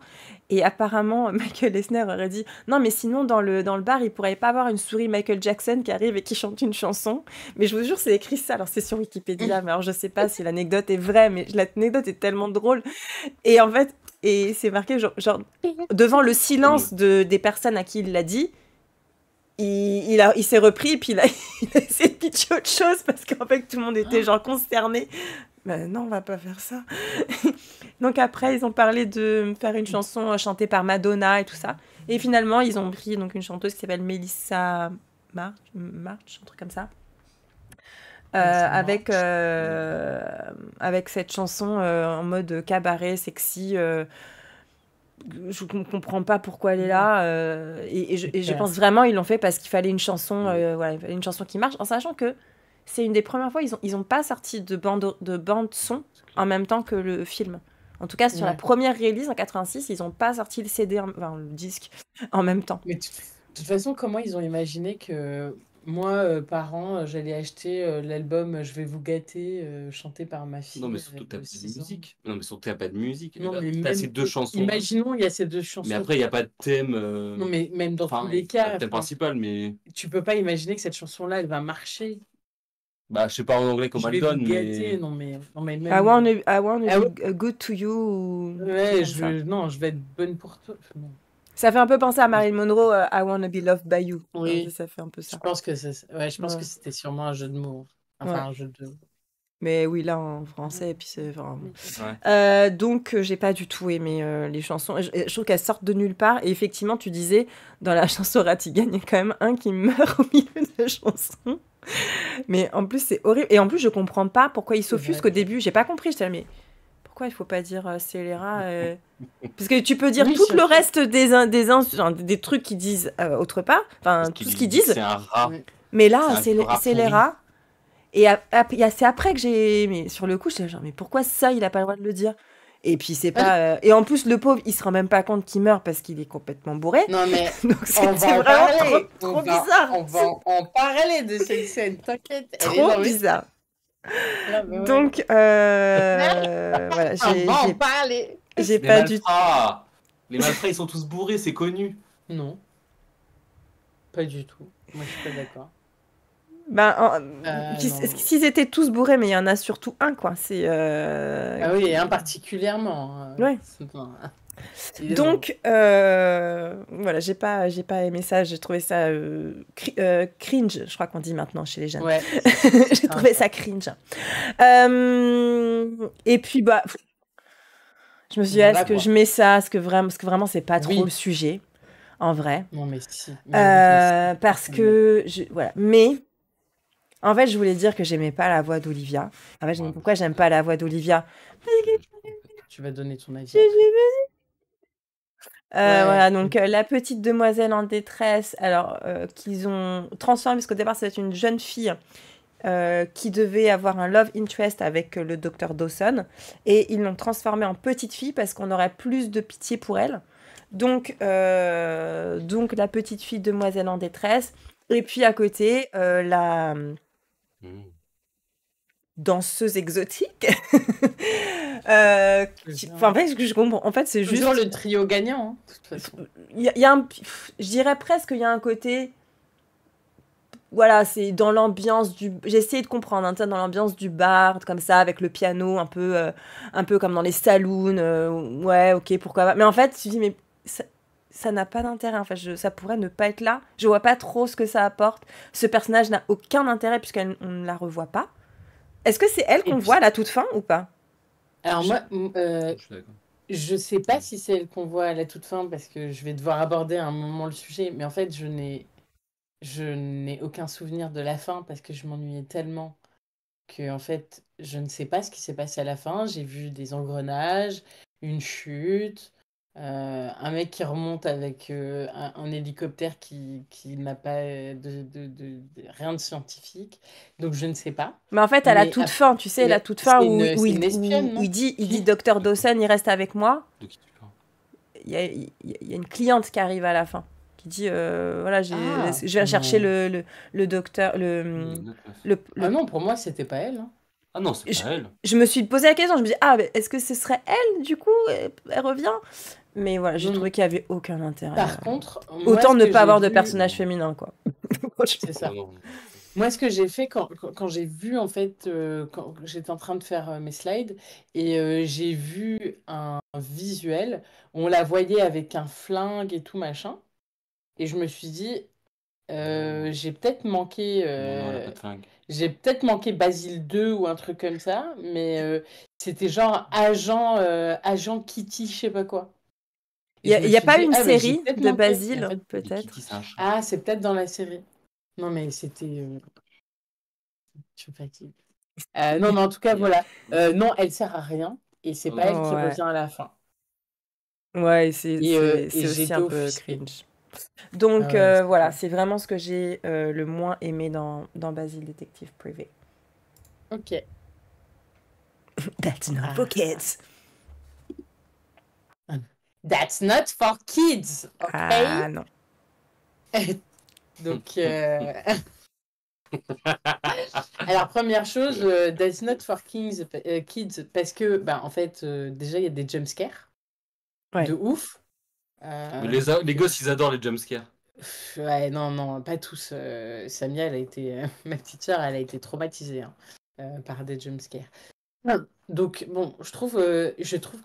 Et apparemment, Michael Eisner aurait dit non, mais sinon dans le bar, il pourrait pas avoir une souris Michael Jackson qui arrive et qui chante une chanson. Mais je vous jure, c'est écrit ça. Alors c'est sur Wikipédia, mais alors je sais pas si l'anecdote est vraie, mais l'anecdote est tellement drôle. Et en fait, c'est marqué genre devant le silence des personnes à qui il l'a dit. Il s'est repris, puis il a essayé de pitcher autre chose parce qu'en fait, tout le monde était genre consterné. Mais non, on va pas faire ça. Donc après, ils ont parlé de faire une chanson chantée par Madonna et tout ça. Et finalement, ils ont pris donc une chanteuse qui s'appelle Melissa March, un truc comme ça. Avec cette chanson en mode cabaret, sexy. Je ne comprends pas pourquoi elle est là. Et je pense vraiment ils l'ont fait parce qu'il fallait une chanson, il fallait une chanson qui marche, en sachant que c'est une des premières fois ils ont pas sorti de bande son en même temps que le film. En tout cas, sur la première release en 86, ils n'ont pas sorti le CD, le disque en même temps. Mais de toute façon, comment ils ont imaginé que moi, par an, j'allais acheter l'album Je vais vous gâter, chanté par ma fille. Non, mais surtout, t'as pas de musique. Non, mais surtout, t'as pas de musique. Non, mais t'as ces deux chansons. Imaginons, il y a ces deux chansons. Mais après, il n'y a pas de thème. Non, mais même dans tous les cas. Le thème principal, mais. Tu peux pas imaginer que cette chanson-là, elle va marcher. Bah, je sais pas en anglais comment elle donne, mais. Non, mais même... I wanna be good to you. Ouais, je vais être bonne pour toi. Non. Ça fait un peu penser à Marilyn Monroe, I wanna be loved by you. Oui, ça fait un peu ça. Je pense que que c'était sûrement un jeu de mots. Enfin, un jeu de. Mais oui, là en français, et puis c'est vraiment. Donc, j'ai pas du tout aimé les chansons. Je trouve qu'elles sortent de nulle part. Et effectivement, tu disais, dans la chanson Ratigan, il y a quand même un qui meurt au milieu de la chanson. Mais en plus, c'est horrible. Et en plus, je comprends pas pourquoi il C'est s'offusque vrai. au début. J'ai pas compris. J'étais là, mais pourquoi il faut pas dire scélérat Parce que tu peux dire Oui, tout le surtout. reste des trucs qu'ils disent autre part. Enfin, Parce tout qu'il ce qu'ils dit que disent. c'est un rat. Ouais. Mais C'est là, un vieux rat pourri. scélérat. Et c'est après que j'ai. Mais sur le coup, j'étais genre, mais pourquoi ça, il a pas le droit de le dire? Et puis c'est pas. Et en plus, le pauvre, il se rend même pas compte qu'il meurt parce qu'il est complètement bourré. Non, mais Donc on c'est va en vraiment parler. trop bizarre. On va en parler de cette scène. T'inquiète. Elle est Trop dans mes bizarre. là, mais ouais. Donc, voilà, On va en parler. j'ai Les pas du malfrats. Les malfrats, ils sont tous bourrés, c'est connu. Non, pas du tout. Moi, je suis pas d'accord. Ben, non. s'ils étaient tous bourrés, mais il y en a surtout un, quoi. C'est. Ah oui, et un particulièrement. Ouais. Enfin, il est drôle. Donc, voilà, j'ai pas aimé ça. J'ai trouvé ça cringe, je crois qu'on dit maintenant chez les jeunes. Ouais. J'ai trouvé ça cringe. Et puis, bah, je me suis dit, Voilà, est-ce que quoi. je mets ça? Parce que vraiment, c'est pas trop Oui. le sujet, en vrai. Non, mais si. Mais oui, Parce que, voilà. Mais, en fait, je voulais dire que j'aimais pas la voix d'Olivia. En fait, Ouais. pourquoi j'aime pas la voix d'Olivia? tu vas donner ton avis. J'ai- Ouais. Voilà, donc la petite demoiselle en détresse, alors qu'ils ont transformé, parce qu'au départ, c'était une jeune fille qui devait avoir un love interest avec le docteur Dawson, et ils l'ont transformée en petite fille parce qu'on aurait plus de pitié pour elle. Donc la petite fille demoiselle en détresse, et puis à côté, la danseuse exotique. En fait, ce que je comprends, en fait, c'est juste. Toujours le trio gagnant, hein, de toute façon. Il y a je dirais presque qu'il y a un côté. Voilà, c'est dans l'ambiance du. J'ai essayé de comprendre, hein, dans l'ambiance du bar, comme ça, avec le piano, un peu comme dans les saloons. Ouais, ok, pourquoi pas. Mais en fait, tu dis, mais ça n'a pas d'intérêt. Enfin, ça pourrait ne pas être là. Je vois pas trop ce que ça apporte. Ce personnage n'a aucun intérêt puisqu'on ne la revoit pas. Est-ce que c'est elle qu'on voit à la toute fin ou pas? Alors moi, Je suis d'accord. je sais pas si c'est elle qu'on voit à la toute fin parce que je vais devoir aborder à un moment le sujet, mais en fait, je n'ai aucun souvenir de la fin parce que je m'ennuyais tellement que en fait, je ne sais pas ce qui s'est passé à la fin. J'ai vu des engrenages, une chute, un mec qui remonte avec un hélicoptère qui n'a pas rien de scientifique. Donc je ne sais pas. Mais en fait, à la Mais toute fin, tu sais, la toute fin c'est où c'est une espionne, non? il dit Docteur Dawson, il reste avec moi. De qui tu parles? Il y a une cliente qui arrive à la fin qui dit voilà, Ah, je viens chercher non. le docteur, Il y a une autre meuf. Ah non, pour moi, c'était pas elle, hein. Ah non, c'est pas elle. Je me suis posé la question, je me dis mais est-ce que ce serait elle du coup elle revient? Mais voilà, j'ai Non. trouvé qu'il y avait aucun intérêt. Par contre, moi, Autant ce ne que pas j'ai avoir de vu- personnage féminin, quoi. C'est ça. Oh non. Moi, ce que j'ai fait quand j'ai vu, en fait, quand j'étais en train de faire mes slides, et j'ai vu un visuel, on la voyait avec un flingue et tout machin, et je me suis dit, j'ai peut-être manqué, Non, elle a pas de flingue. j'ai peut-être manqué Basile 2 ou un truc comme ça, mais c'était genre agent Kitty, je sais pas quoi. Et Il je me y a suis pas dit, une ah, mais j'ai série peut-être de manqué. Et en Basile, fait, Et peut-être? Kitty, c'est un chat. ah, c'est peut-être dans la série. Non, mais c'était. Je suis fatiguée. Non, mais en tout cas, voilà. Non, elle sert à rien. Et c'est pas elle qui Ouais. revient à la fin. Ouais, Et c'est aussi j'étais un peu offusquée. cringe. Donc Ah ouais, voilà, c'était- c'est vraiment ce que j'ai le moins aimé dans Basile Détective Privé. Ok. That's not Ah. for kids. That's not for kids. Ok. Ah non. Donc, alors, première chose, that's not for kids, parce que, bah, en fait, déjà, il y a des jumpscares Ouais. de ouf. Mais les gosses, ils adorent les jumpscares. Ouais, non, pas tous. Samia, elle a été, ma petite sœur, elle a été traumatisée hein, par des jumpscares. Donc, bon, je trouve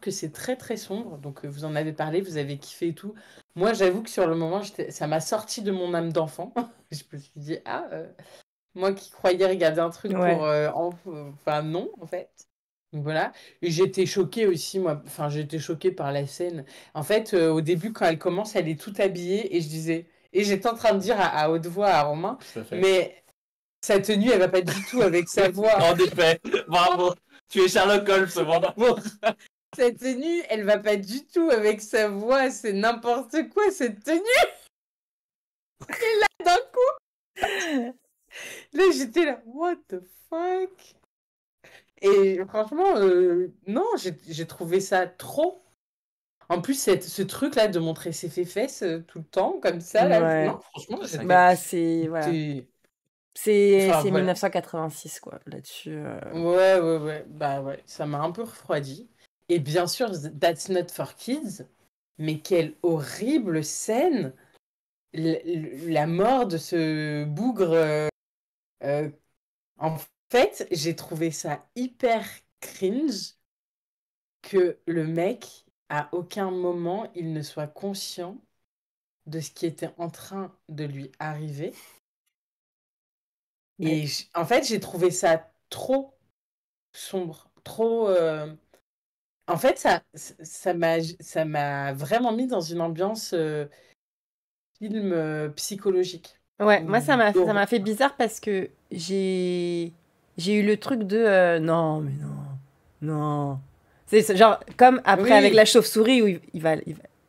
que c'est très très sombre. Donc, vous en avez parlé, vous avez kiffé et tout. Moi, j'avoue que sur le moment, ça m'a sorti de mon âme d'enfant. Je me suis dit, moi qui croyais regarder un truc Ouais. pour. Enfin, non, en fait. Donc voilà. Et j'étais choquée aussi, moi. Enfin, j'étais choquée par la scène. En fait, au début, quand elle commence, elle est toute habillée. Et je disais. Et j'étais en train de dire à haute voix à Romain, Tout à fait. mais sa tenue, elle va pas du tout avec sa voix. En effet, bravo. Tu es Sherlock Holmes, mon amour. Sa tenue, elle va pas du tout avec sa voix. C'est n'importe quoi, cette tenue. Et là, d'un coup, là, j'étais là, what the fuck? Et franchement, non, j'ai trouvé ça trop. En plus, ce truc-là de montrer ses fesses tout le temps, comme ça, là, Ouais. non, franchement, Bah, c'est voilà. C'est Enfin, voilà. 1986, quoi, là-dessus. Ouais. Bah ouais, ça m'a un peu refroidi. Et bien sûr, That's Not for Kids, mais quelle horrible scène! La mort de ce bougre. En fait, j'ai trouvé ça hyper cringe que le mec, à aucun moment, il ne soit conscient de ce qui était en train de lui arriver. Ouais. Et en fait, j'ai trouvé ça trop sombre, trop. En fait, ça m'a vraiment mis dans une ambiance film psychologique. Ouais, moi ça m'a d'horreur. fait bizarre parce que j'ai eu le truc de non mais non. C'est genre comme après avec Oui. la chauve-souris où il va se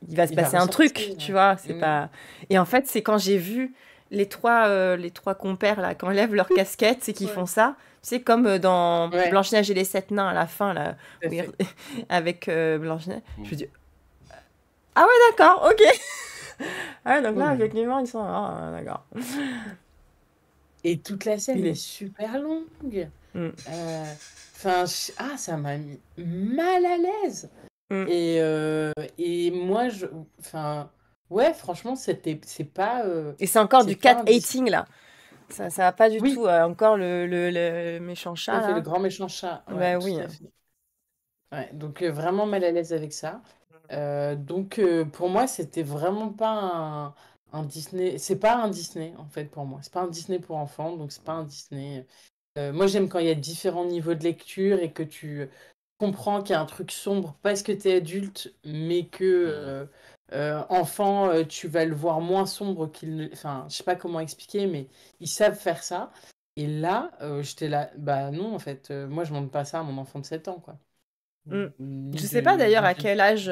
Il va passer un truc, ressortir. tu vois, c'est Mm. pas. Et en fait, c'est quand j'ai vu les trois compères là quand ils lèvent leur casquette, c'est qu'ils Ouais. font ça. C'est comme dans Ouais. Blanche-Neige et les sept nains à la fin là Tout à où ils- fait. avec Blanche-Neige. Je me dis ah ouais d'accord, OK. Ah ouais, donc là Ouais. effectivement ils sont ah, d'accord. Et toute la scène Il est- est super longue. Mm. Enfin, ça m'a mis mal à l'aise. Mm. Et moi, enfin, ouais, franchement, c'est pas. Et c'est encore c'est du pas cat hating là. Ça va pas du Oui. tout. Encore le méchant Tout chat à fait, le là. grand méchant chat. Ouais, Bah tout oui. à fait. Ouais, donc vraiment mal à l'aise avec ça. Donc pour moi, c'était vraiment pas un Disney. C'est pas un Disney en fait pour moi. C'est pas un Disney pour enfants, donc c'est pas un Disney. Moi, j'aime quand il y a différents niveaux de lecture et que tu comprends qu'il y a un truc sombre parce que tu es adulte, mais que enfant, tu vas le voir moins sombre qu'il ne. Enfin, je sais pas comment expliquer, mais ils savent faire ça. Et là, j'étais là, bah non, en fait, moi, je montre pas ça à mon enfant de 7 ans, quoi. Mm. Ni Je sais pas d'ailleurs ni à quel âge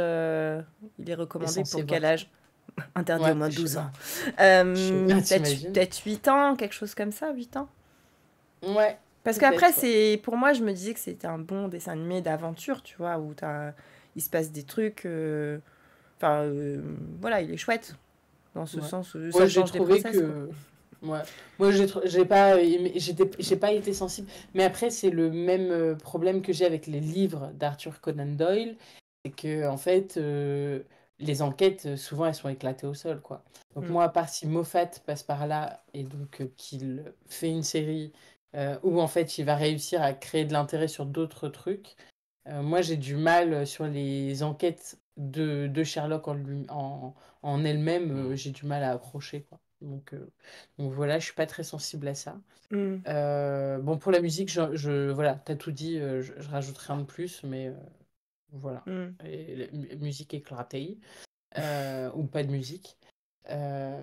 il est recommandé, censé pour quel voir ça. âge. Interdit Ouais, au moins de je sais 12 ans. pas. Je sais pas, t'imagines? Peut-être 8 ans, quelque chose comme ça, 8 ans. Ouais, Parce qu'après, peut-être. pour moi, je me disais que c'était un bon dessin animé d'aventure, tu vois, où il se passe des trucs. Enfin, voilà, il est chouette. Dans ce Ouais. sens, Moi, ça j'ai change des trouvé princesses, quoi. que. Ouais. Moi, j'ai pas j'ai pas été sensible. Mais après, c'est le même problème que j'ai avec les livres d'Arthur Conan Doyle. C'est que, en fait, les enquêtes, souvent, elles sont éclatées au sol, quoi. Donc, Mm. moi, à part si Moffat passe par là et donc qu'il fait une série où, en fait, il va réussir à créer de l'intérêt sur d'autres trucs, moi, j'ai du mal sur les enquêtes de Sherlock en elle-même. J'ai du mal à accrocher, quoi. Donc voilà, je suis pas très sensible à ça. Mm. Bon, pour la musique, voilà, t'as tout dit, je rajoute rien de plus, mais voilà. Mm. Et musique éclatée, ou pas de musique. Euh,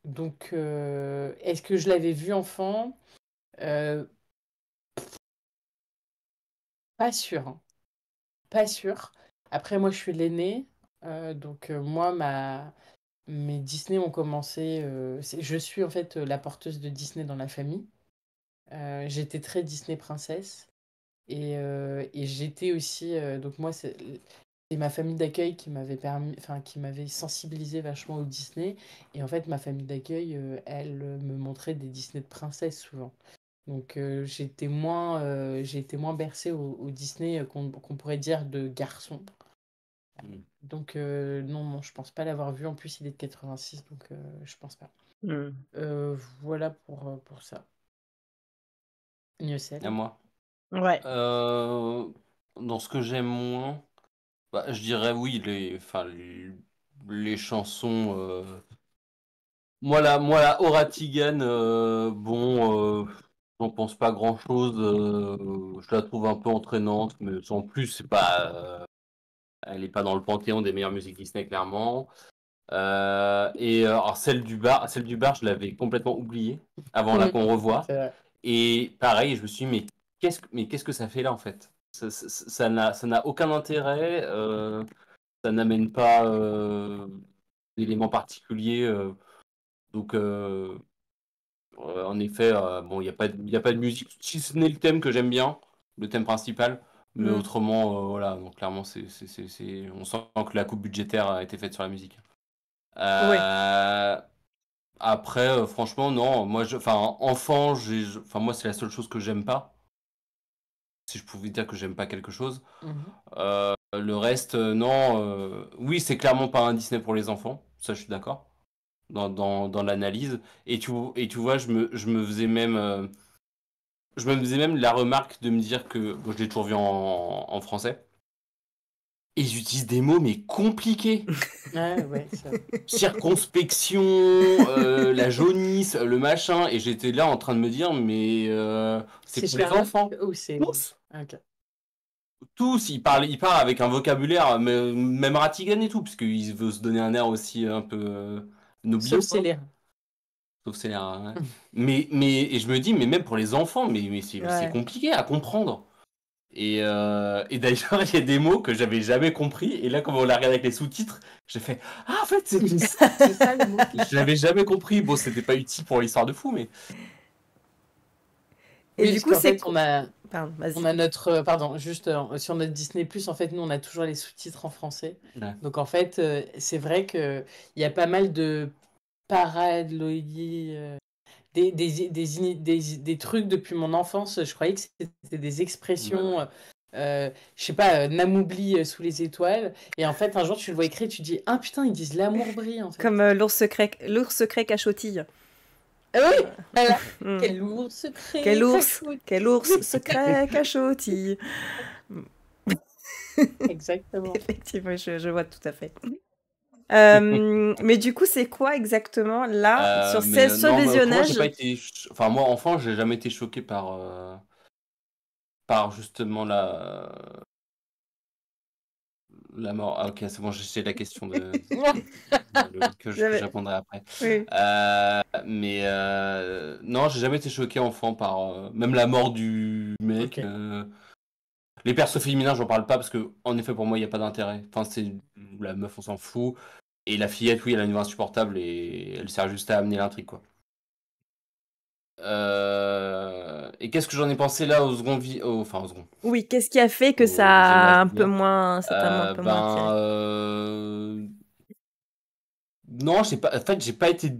donc, est-ce que je l'avais vu enfant? Euh, Pas sûr, hein. Pas sûr. Après, moi, je suis l'aînée, donc moi, mes Disney ont commencé. Je suis en fait la porteuse de Disney dans la famille. J'étais très Disney princesse. Et j'étais aussi. Donc moi, c'est ma famille d'accueil qui m'avait permis, enfin, qui m'avait sensibilisé vachement au Disney. Et en fait, ma famille d'accueil, elle me montrait des Disney de princesse souvent. Donc j'ai été moins bercée au Disney qu'on pourrait dire de garçon. Donc non, je pense pas l'avoir vu. En plus, il est de 86, donc je pense pas. Mm. Voilà pour ça. À Newsel. moi. Ouais. Dans ce que j'aime moins, bah, je dirais oui, les chansons. Moi, la Oratigan, bon, j'en pense pas grand-chose. Je la trouve un peu entraînante, mais en plus, c'est pas, elle est pas dans le panthéon des meilleures musiques Disney, clairement. Alors celle du bar, je l'avais complètement oubliée avant là qu'on revoie. C'est vrai. Et pareil, je me suis dit, mais qu'est-ce que ça fait là en fait? Ça n'a aucun intérêt, ça n'amène pas d'éléments particuliers. Donc, en effet, bon, il y a pas de musique, si ce n'est le thème que j'aime bien, le thème principal. Mais Mm. autrement, voilà, donc clairement, on sent que la coupe budgétaire a été faite sur la musique. Ouais. Euh, Après, franchement, non. Enfin, enfant, enfin, moi, c'est la seule chose que j'aime pas. Si je pouvais dire que j'aime pas quelque chose. Mhm. Le reste, non. Oui, c'est clairement pas un Disney pour les enfants. Ça, je suis d'accord. Dans l'analyse. Et tu vois, je me faisais même la remarque de me dire que, bon, je l'ai toujours vu en français. Et ils utilisent des mots, mais compliqués. Ah ouais, ça. Circonspection, la jaunisse, le machin. Et j'étais là en train de me dire, mais c'est C'est pour les Sherlock enfants. ou c'est... Tous, Ok. tous, ils parlent avec un vocabulaire, même Ratigan et tout, parce qu'il veut se donner un air aussi un peu Sauf nobilo, c'est quoi. les... Sauf c'est l'air, ouais. Et je me dis, mais même pour les enfants, mais c'est Ouais. compliqué à comprendre. Et d'ailleurs, il y a des mots que j'avais jamais compris. Et là, quand on l'a regardé avec les sous-titres, j'ai fait, ah, en fait, C'est ça le mot. je l'avais jamais compris. Bon, c'était pas utile pour l'histoire de fou, mais. Et Oui, du parce coup, qu'en c'est fait, quoi? Pardon, on vas-y. a notre... pardon, juste sur notre Disney+, en fait, nous, on a toujours les sous-titres en français. Ouais. Donc, en fait, c'est vrai qu'il y a pas mal de paradloïdies, des trucs depuis mon enfance. Je croyais que c'était des expressions, je sais pas, Namoubli sous les étoiles. Et en fait, un jour, tu le vois écrit, tu dis, ah putain, ils disent l'amour brille, en fait. Comme l'ours secret cachotille. Ah oui, voilà. Mm. Quel lourd secret Quel cachotille. ours secret cachotille. Exactement. Effectivement, je vois tout à fait. Mais du coup, c'est quoi exactement là, sur Mais ce non, moi, moi, j'ai visionnage? pas été. Enfin, moi, enfant, j'ai jamais été choqué par justement la mort. Ah, ok, c'est bon, j'ai la question que je J'avais- répondrai après. Oui. Mais non, j'ai jamais été choqué enfant par même la mort du mec. Ok. Les persos féminins, j'en parle pas parce que, en effet, pour moi, il n'y a pas d'intérêt. Enfin, c'est la meuf, on s'en fout. Et la fillette, oui, elle a une voix insupportable et elle sert juste à amener l'intrigue, quoi. Et qu'est-ce que j'en ai pensé là au second enfin au second, Oui, qu'est-ce qui a fait que au ça deuxième a un peu visionnaire. moins, ça t'a un peu moins attiré? Non, j'ai pas. En fait, j'ai pas été.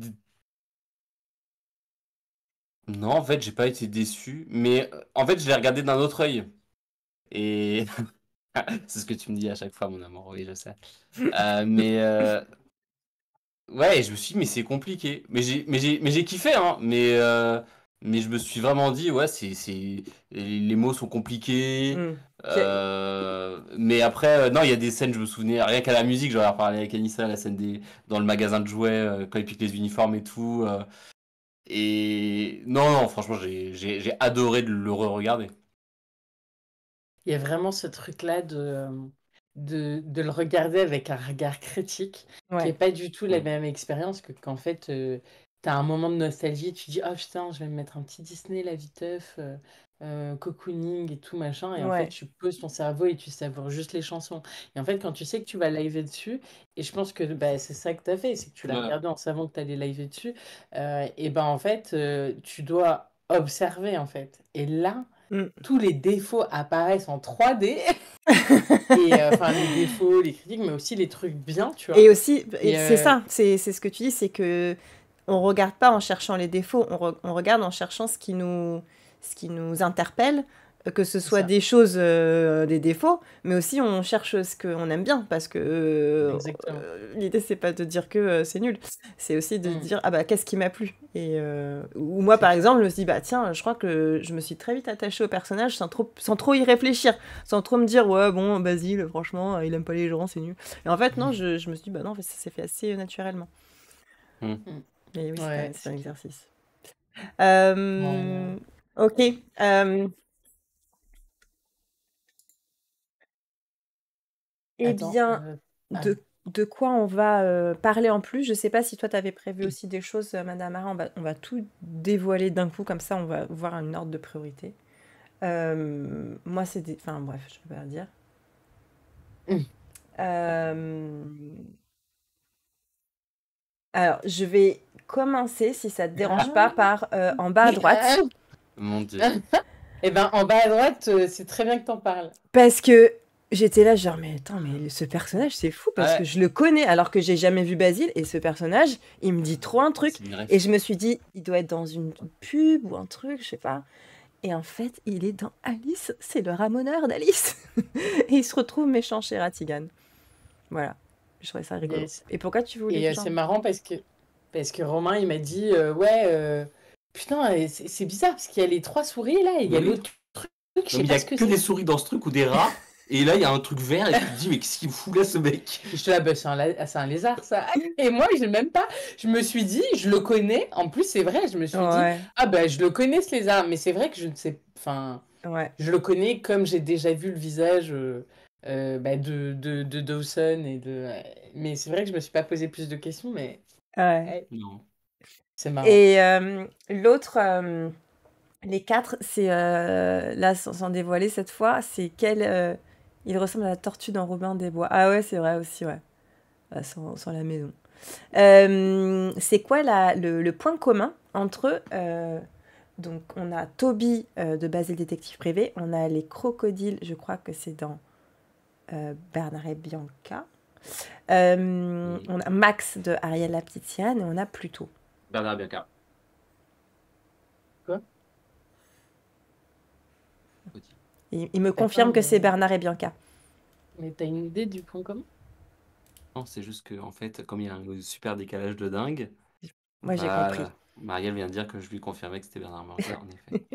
Non, en fait, j'ai pas été déçu. Mais en fait, je l'ai regardé d'un autre œil. Et c'est ce que tu me dis à chaque fois, mon amour. Oui, je sais. Mais ouais, je me suis dit, mais c'est compliqué. Mais j'ai kiffé, hein. Mais je me suis vraiment dit, ouais, les mots sont compliqués. Hmm. Mais après, non, il y a des scènes, je me souvenais, rien qu'à la musique, j'aurais reparlé avec Anissa, la scène dans le magasin de jouets, quand ils piquent les uniformes et tout. Et non, non, franchement, j'ai adoré de le re-regarder. Il y a vraiment ce truc-là de le regarder avec un regard critique, qui n'est Ouais. pas du tout la Mm. même expérience qu'en fait, tu as un moment de nostalgie et tu dis, oh putain, je vais me mettre un petit Disney, la viteuf, cocooning et tout machin. Et en fait, Ouais. tu poses ton cerveau et tu savoures juste les chansons. Et en fait, quand tu sais que tu vas liver dessus, et je pense que bah, c'est ça que tu as fait, c'est que tu l'as Ouais. regardé en savant que tu allais liver dessus, et ben en fait, tu dois observer en fait. Et là, Hmm. tous les défauts apparaissent en 3D. Et enfin, les défauts, les critiques, mais aussi les trucs bien, tu vois. Et aussi, Et c'est ça, c'est ce que tu dis, c'est que on regarde pas en cherchant les défauts, on regarde en cherchant ce qui nous interpelle, que ce c'est soit ça, des choses, des défauts, mais aussi on cherche ce qu'on aime bien, parce que exactement. l'idée c'est pas de dire que c'est nul, c'est aussi de Mm, dire ah bah qu'est-ce qui m'a plu. Et ou moi c'est par clair. exemple, je me suis dit bah tiens, je crois que je me suis très vite attachée au personnage sans trop y réfléchir, sans trop me dire ouais bon Basile, franchement, il aime pas les gens, c'est nul. Et en fait non, je me suis dit bah non, ça s'est fait assez naturellement. Mm. Mm. Mais oui, Ouais, c'est un c'est clair. exercice. Ouais, ouais. Ok. Eh Attends. bien, Ah, de de quoi on va parler en plus. Je sais pas si toi, tu avais prévu aussi des choses, Madame Mara. On va tout dévoiler d'un coup, comme ça, on va voir une ordre de priorité. Moi, c'est des... Enfin, bref, je peux pas dire. Euh, Alors, je vais commencer, si ça te dérange pas, par en bas à droite. Mon Dieu. Eh ben, en bas à droite, c'est très bien que t'en parles. Parce que j'étais là, genre, mais attends, mais ce personnage, c'est fou, parce Ouais. que je le connais, alors que j'ai jamais vu Basile, et ce personnage, il me dit trop un truc. C'est une ref. Et je me suis dit, il doit être dans une pub ou un truc, je sais pas. Et en fait, il est dans Alice, c'est le ramoneur d'Alice. Et il se retrouve méchant chez Ratigan. Voilà, je trouvais ça rigolo. Yes. Et pourquoi tu voulais Et que j'en- c'est marrant parce que Romain, il m'a dit, putain, c'est bizarre parce qu'il y a les 3 souris là, et il y a Oui. l'autre truc, je Non, sais mais il y pas a ce que que des c'est. souris dans ce truc ou des rats. Et là, il y a un truc vert et tu te dis, mais qu'est-ce qu'il fout là, ce mec? Je te dis, ah, bah, c'est un lézard ça. Et moi, je même pas. Je me suis dit, je le connais. En plus, c'est vrai, je me suis dit, Ouais, ah bah je le connais ce lézard, mais c'est vrai que je ne sais. Enfin, ouais. je le connais comme j'ai déjà vu le visage bah, de Dawson et de. Mais c'est vrai que je me suis pas posé plus de questions, mais Ouais. Non. c'est marrant. Et l'autre, les 4, c'est là sans dévoiler cette fois, c'est quel il ressemble à la tortue dans Robin des Bois. Ah ouais, c'est vrai aussi, ouais. Ah, sur la maison. C'est quoi le point commun entre eux donc on a Toby de Basile Détective Privé, on a les crocodiles, je crois que c'est dans Bernard et Bianca. On a Max de Ariel la Petite Sienne et on a Pluto. Bernard Bianca. Quoi? Il me confirme que mais- c'est Bernard et Bianca. Mais t'as une idée du point commun? Non, c'est juste que, en fait, comme il y a un super décalage de dingue, Moi, j'ai voilà. compris. Marielle vient de dire que je lui confirmais que c'était Bernard Bianca, en effet.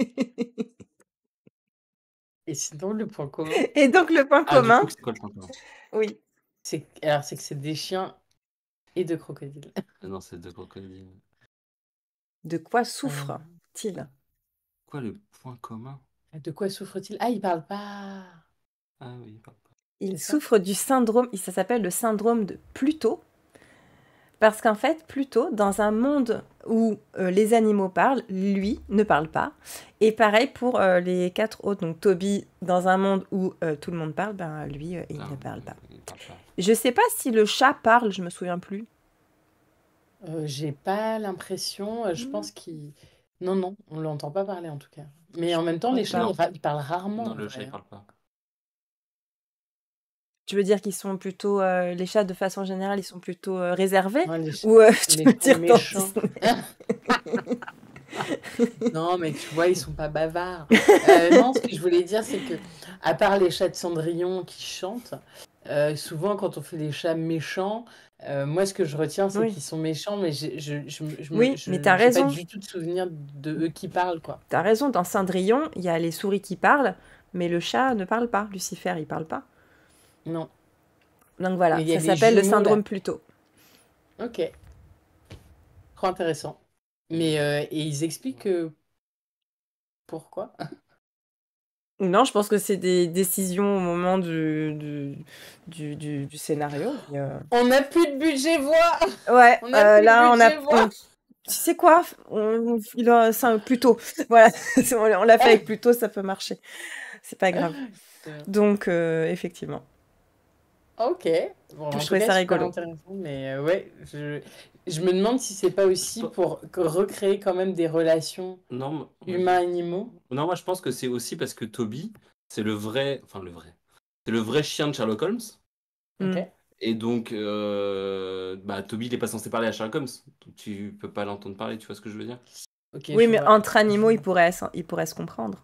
Et sinon, le point commun, Et donc, le point Ah, du commun, coup, c'est quoi le point commun? oui. c'est que c'est des chiens et de crocodiles. Non, c'est deux crocodiles. De quoi souffre-t-il? Quoi, le point commun? De quoi souffre-t-il? Ah, il parle pas. Ah oui, pardon. Il C'est ça? souffre du syndrome, ça s'appelle le syndrome de Pluto. Parce qu'en fait, Pluto, dans un monde où les animaux parlent, lui ne parle pas. Et pareil pour les 4 autres. Donc Toby, dans un monde où tout le monde parle, ben lui, il Ah, ne parle pas. il parle pas. Je sais pas si le chat parle, je me souviens plus. J'ai pas l'impression. Je pense qu'il. Non, non, on l'entend pas parler en tout cas. Mais en même temps, les chats, Non. ils parlent rarement. Non, en le vrai, chat, il hein. parle pas. Tu veux dire qu'ils sont plutôt, les chats de façon générale, ils sont plutôt réservés? Ouais, les chats, Ou tu les veux chats dire dans méchants. Non, mais tu vois, ils sont pas bavards. Non, ce que je voulais dire, c'est que, à part les chats de Cendrillon qui chantent, souvent quand on fait les chats méchants, moi ce que je retiens, c'est Oui. qu'ils sont méchants, mais je Oui, mais t'as j'ai pas raison. du tout de souvenir de eux qui parlent, quoi. T'as raison, dans Cendrillon, il y a les souris qui parlent, mais le chat ne parle pas. Lucifer, il parle pas. Non. Donc voilà, Mais il y a ça les s'appelle le jumeaux, syndrome là. Pluto. Ok. Trop intéressant. Mais, et ils expliquent pourquoi. Non, je pense que c'est des décisions au moment du scénario. mais, On n'a plus de budget voix. Ouais, On a plus là, de on a... budget voix. Tu sais quoi? C'est un Pluto. Voilà, on l'a fait avec Pluto, ça peut marcher. C'est pas grave. Donc, effectivement. Ok. Bon, en Je tout trouvais cas, ça super rigolo. intéressant. Mais ouais, je me demande si c'est pas aussi pour recréer quand même des relations Non, humains-animaux. non, moi je pense que c'est aussi parce que Toby, c'est le vrai. Enfin, le vrai. C'est le vrai chien de Sherlock Holmes. Mm. Ok. Et donc, Toby, il n'est pas censé parler à Sherlock Holmes. Donc, tu peux pas l'entendre parler, tu vois ce que je veux dire? Ok, Oui, je mais vois. entre animaux, ils pourraient se comprendre.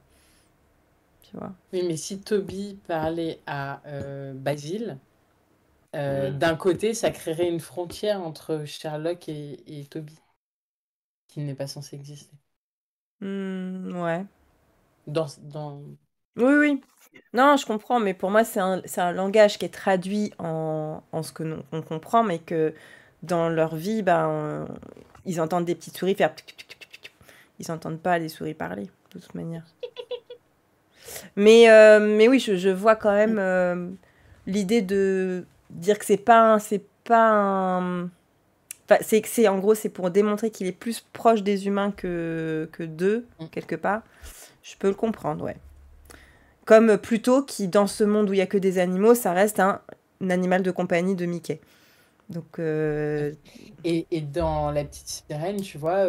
Tu vois. Oui, mais si Toby parlait à Basile, Ouais. d'un côté, ça créerait une frontière entre Sherlock et Toby, qui n'est pas censé exister. Ouais. Dans... Oui, oui. Non, je comprends, mais pour moi, c'est un langage qui est traduit en ce que on comprend, mais que dans leur vie, ben, ils entendent des petites souris faire... Ils n'entendent pas les souris parler, de toute manière. Mais oui, je vois quand même l'idée de dire que c'est pas pas un... Enfin, en gros, c'est pour démontrer qu'il est plus proche des humains que d'eux, quelque part. Je peux le comprendre, ouais. Comme Pluto, qui, dans ce monde où il n'y a que des animaux, ça reste un animal de compagnie de Mickey. Donc, Et dans La Petite Sirène, tu vois,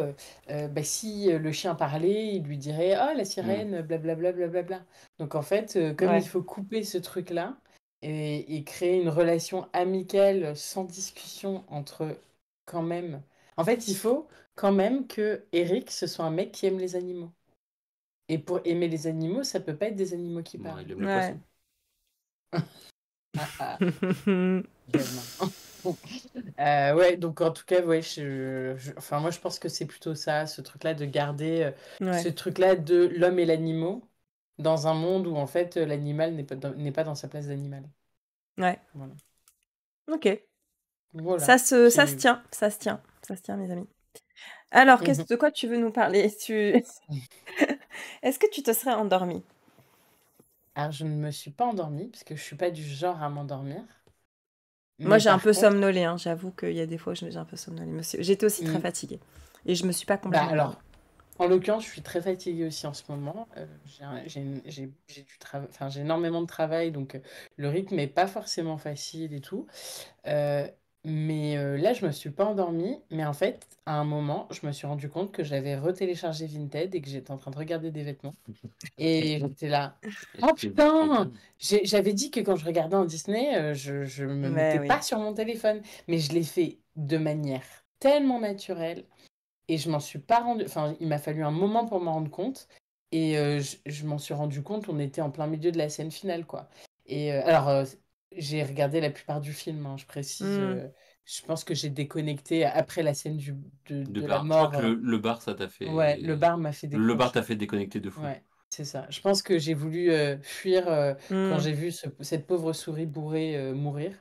si le chien parlait, il lui dirait ah, la sirène, blablabla, blablabla. Donc en fait, comme Ouais. il faut couper ce truc-là et créer une relation amicale sans discussion entre quand même. En fait, il faut quand même que Eric, ce soit un mec qui aime les animaux. Et pour aimer les animaux, ça peut pas être des animaux qui Bon, parlent. il aime les Ouais. J'aime. Ouais, donc en tout cas, ouais, enfin, moi je pense que c'est plutôt ça, ce truc-là de garder ce Ouais. truc-là de l'homme et l'animal dans un monde où en fait l'animal n'est pas dans sa place d'animal. Ouais. Voilà. Ok. Voilà. Ça se tient. Ça se tient. Ça se tient, mes amis. Alors, de quoi tu veux nous parler? Est-ce que tu te serais endormie? Alors, je ne me suis pas endormie parce que je suis pas du genre à m'endormir. Moi, Mais j'ai un par peu contre, somnolé, hein. J'avoue qu'il y a des fois où j'ai un peu somnolé. J'étais aussi très il- fatiguée. Et je me suis pas bah complètement endormie. alors, en l'occurrence, je suis très fatiguée aussi en ce moment. J'ai énormément de travail, donc le rythme n'est pas forcément facile et tout. Euh, mais là, je me suis pas endormie. Mais en fait, à un moment, je me suis rendu compte que j'avais retéléchargé Vinted et que j'étais en train de regarder des vêtements. Et j'étais là. Oh putain! J'avais dit que quand je regardais en Disney, je me Mais mettais oui. pas sur mon téléphone. Mais je l'ai fait de manière tellement naturelle. Et je m'en suis pas rendu. Enfin, il m'a fallu un moment pour m'en rendre compte. Et je m'en suis rendu compte, on était en plein milieu de la scène finale, quoi. Et j'ai regardé la plupart du film, hein, je précise. Hmm. Je pense que j'ai déconnecté après la scène De de la bar. Je crois mort. que le bar, ça t'a Ouais, le fait. bar m'a fait Le bar t'a décrocher. fait déconnecter de fou. Ouais, c'est ça. Je pense que j'ai voulu fuir quand Hmm. j'ai vu cette pauvre souris bourrée mourir.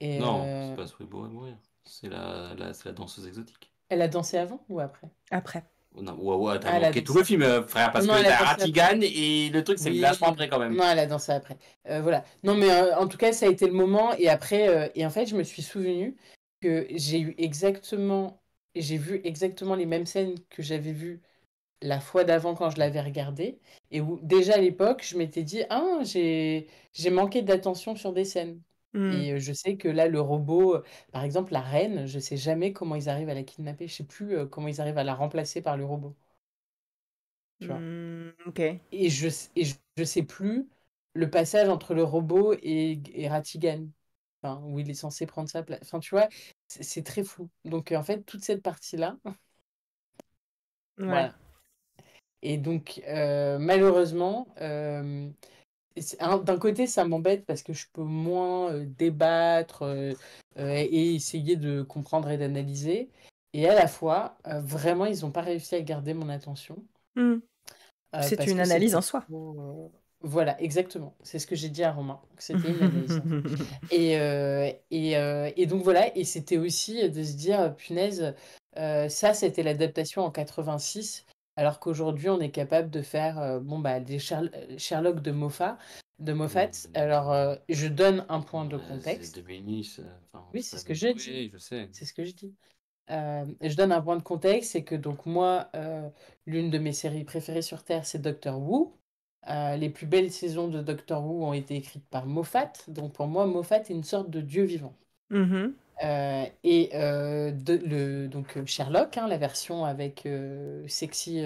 Et Non, c'est pas Souris Bourré mourir. C'est la danseuse exotique. elle a dansé avant ou après? Après. Oh non, ouais, t'as Ah, elle a manqué tout le dansé. film, frère, Non, parce non, que elle a t'as dansé après. Ratigan et le truc, c'est vachement Oui, après quand même. non, elle a dansé après. Voilà. Non, mais en tout cas, ça a été le moment. Et après, et en fait, je me suis souvenu que j'ai vu exactement les mêmes scènes que j'avais vues la fois d'avant quand je l'avais regardé. Et où, déjà à l'époque, je m'étais dit, ah, j'ai manqué d'attention sur des scènes. Hmm. Et je sais que là, le robot, par exemple, la reine, je sais jamais comment ils arrivent à la kidnapper. Je sais plus comment ils arrivent à la remplacer par le robot. Tu vois. Ok. Et je sais plus le passage entre le robot et Ratigan, enfin, où il est censé prendre sa place. Enfin, tu vois, c'est très flou. Donc, en fait, toute cette partie-là, Ouais. voilà. Et donc, malheureusement, d'un côté, ça m'embête parce que je peux moins débattre et essayer de comprendre et d'analyser. Et à la fois, vraiment, ils n'ont pas réussi à garder mon attention. Hmm. C'est Parce une que analyse c'était en soi. trop, voilà, exactement. C'est ce que j'ai dit à Romain, que c'était une analyse, en fait. Et donc voilà, et c'était aussi de se dire, punaise, ça c'était l'adaptation en 86, alors qu'aujourd'hui on est capable de faire bon, bah, des Sherlock de Moffat. Alors je donne un point de C'est contexte. 2010. Enfin, Oui, c'est c'est pas ce que je dis. Oui, je sais. C'est ce que je dis. Je donne un point de contexte, c'est que donc moi, l'une de mes séries préférées sur Terre, c'est Doctor Who. Les plus belles saisons de Doctor Who ont été écrites par Moffat. Donc pour moi, Moffat est une sorte de dieu vivant. Mhm. Donc Sherlock, hein, la version avec sexy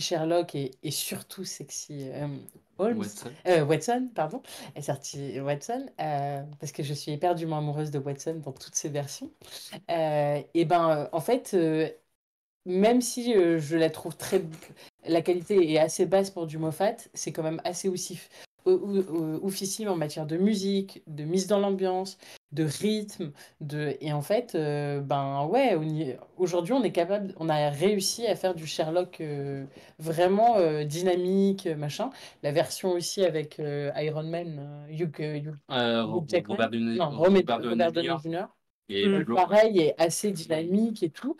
Sherlock et surtout sexy Holmes, Watson. Watson, pardon, est sorti Watson, parce que je suis éperdument amoureuse de Watson dans toutes ses versions. Et ben, en fait, même si je la trouve la qualité est assez basse pour du Moffat, c'est quand même assez oufissime en matière de musique, de mise dans l'ambiance, de rythme, et en fait, ben ouais, aujourd'hui on a réussi à faire du Sherlock vraiment dynamique, machin. La version aussi avec Iron Man, Hugh Jackman, non, Robert Downey Robert Downey Jr. Jr. Et plus lourd. Pareil, est assez dynamique et tout.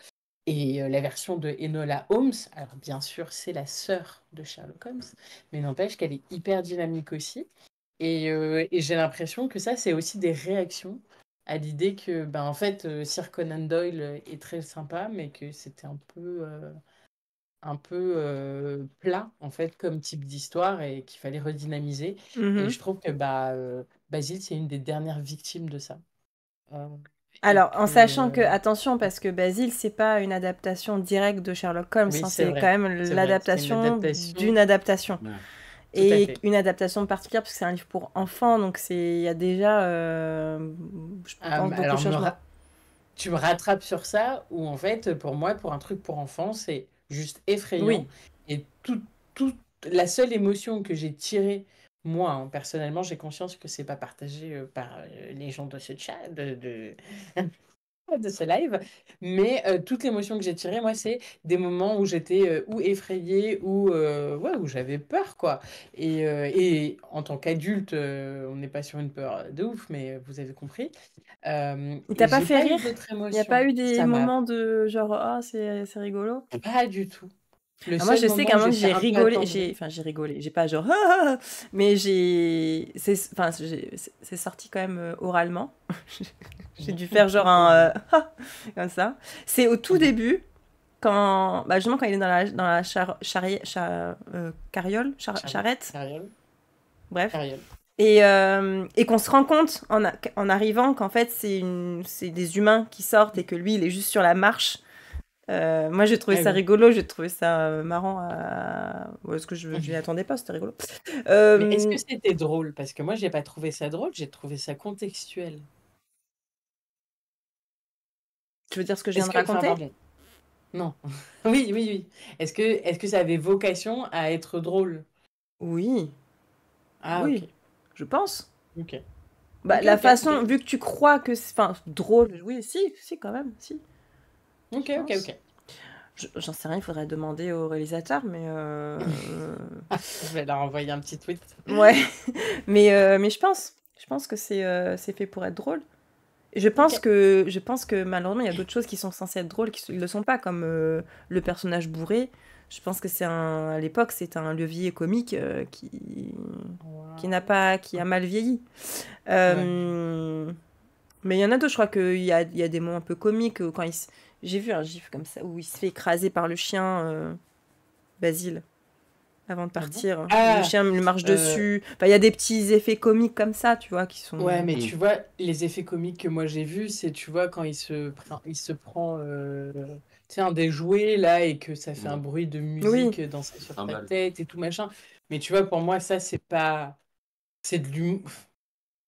Et la version de Enola Holmes, alors bien sûr, c'est la sœur de Sherlock Holmes, mais n'empêche qu'elle est hyper dynamique aussi. Et j'ai l'impression que ça, c'est aussi des réactions à l'idée que, ben, en fait, Sir Conan Doyle est très sympa, mais que c'était un peu plat, en fait, comme type d'histoire et qu'il fallait redynamiser. Et Mhm. je trouve que Basile, c'est une des dernières victimes de ça. Euh, et Alors, en que, sachant que, attention, parce que Basile, c'est pas une adaptation directe de Sherlock Holmes, oui, hein, c'est quand même c'est vrai, c'est une l'adaptation adaptation, d'une adaptation. Ouais. tout à Et fait. une adaptation particulière, parce que c'est un livre pour enfants, donc il y a déjà, je pense, beaucoup de Alors, changements. tu me rattrapes sur ça, où en fait, pour moi, pour un truc pour enfants, c'est juste effrayant. Oui, Et la seule émotion que j'ai tirée, moi, hein, personnellement, j'ai conscience que c'est pas partagé par les gens de ce chat, de ce live, mais toute l'émotion que j'ai tirée, moi, c'est des moments où j'étais ou effrayée ou ouais, où j'avais peur, quoi. Et en tant qu'adulte, on n'est pas sur une peur de ouf, mais vous avez compris. il t'a Et pas j'ai fait pas eu rire? d'autres Il n'y a pas émotions. eu des Ça m'a moments de genre, ah, c'est rigolo? pas du tout. Le Ah, moi, seul je sais moment qu'à un où moment, j'étais j'ai un peu rigolé, attendrie, enfin, j'ai rigolé, j'ai pas genre, ah, mais enfin, c'est sorti quand même oralement. J'ai dû faire genre un, comme ça. C'est au tout début, justement, quand il est dans la carriole, charrette, Carriole, bref. carriole. Et qu'on se rend compte en arrivant qu'en fait, c'est des humains qui sortent et que lui, il est juste sur la marche. Moi, j'ai trouvé Ah ça oui. rigolo, j'ai trouvé ça marrant. Parce que je m'y attendais pas, c'était rigolo. Mais est-ce que Euh, c'était drôle? Parce que moi, j'ai pas trouvé ça drôle, j'ai trouvé ça contextuel. Tu veux dire ce que je viens Est-ce de que, enfin, raconter? pardon, non. Oui, oui, oui. Est-ce que ça avait vocation à être drôle? Oui, Ah, oui, ok. je pense. Ok. Bah, Ok, la ok, façon, ok. vu que tu crois que c'est, enfin, drôle, oui, si, quand même, si, Ok, je ok, pense. ok. J'en sais rien, il faudrait demander au réalisateur, mais Je vais leur envoyer un petit tweet. ouais, mais je pense que c'est fait pour être drôle. Ok. Je pense que malheureusement, il y a d'autres choses qui sont censées être drôles qui ne le sont pas, comme le personnage bourré. Je pense que à l'époque, c'est un levier comique Wow. qui a mal vieilli. Ouais. Mais il y en a d'autres, je crois qu'il y a des mots un peu comiques. J'ai vu un gif comme ça où il se fait écraser par le chien Basile avant de Ah bon? partir. Le Ah, chien lui marche euh, dessus. Enfin, il y a des petits effets comiques comme ça, tu vois, qui ouais, sont. mais Mm. tu vois, les effets comiques que moi j'ai vus, c'est, tu vois, quand il se prend tu sais, un des jouets là et que ça fait un Ouais. bruit de Oui, musique sur ta Cymbale. tête et tout machin. Mais tu vois, pour moi, ça, c'est pas. C'est de l'humour.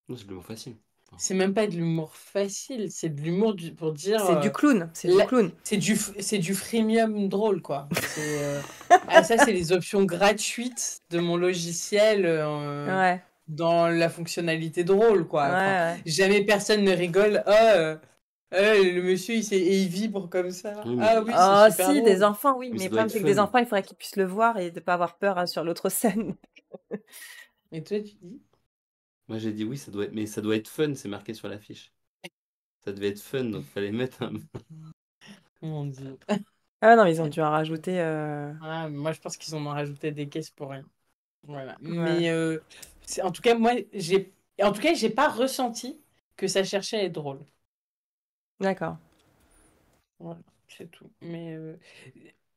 Non, c'est le mot facile. Enfin, C'est même pas de l'humour facile, c'est de l'humour pour dire. c'est du clown. C'est du clown. C'est du freemium drôle, quoi. Ah, ça, c'est les options gratuites de mon logiciel Ouais, dans la fonctionnalité drôle, ouais, quoi. Enfin, ouais. jamais personne ne rigole. Le monsieur, et il vibre comme ça. oui, mais Ah oui, c'est Oh, super si, des drôle. enfants, oui. mais Mais ça le doit problème, être c'est que des fun. enfants, il faudrait qu'ils puissent le voir et de pas avoir peur sur l'autre scène. Et toi, tu dis? Moi, j'ai dit oui, ça doit être... mais ça doit être fun, c'est marqué sur l'affiche. Ça devait être fun, donc fallait mettre un... Mon Dieu. Ah non, ils ont dû en rajouter. Ah, moi, je pense qu'ils en ont rajouté des caisses pour rien. Voilà. Ouais, Mais en tout cas, en tout cas, j'ai pas ressenti que ça cherchait à être drôle. d'accord. Voilà, c'est tout. Mais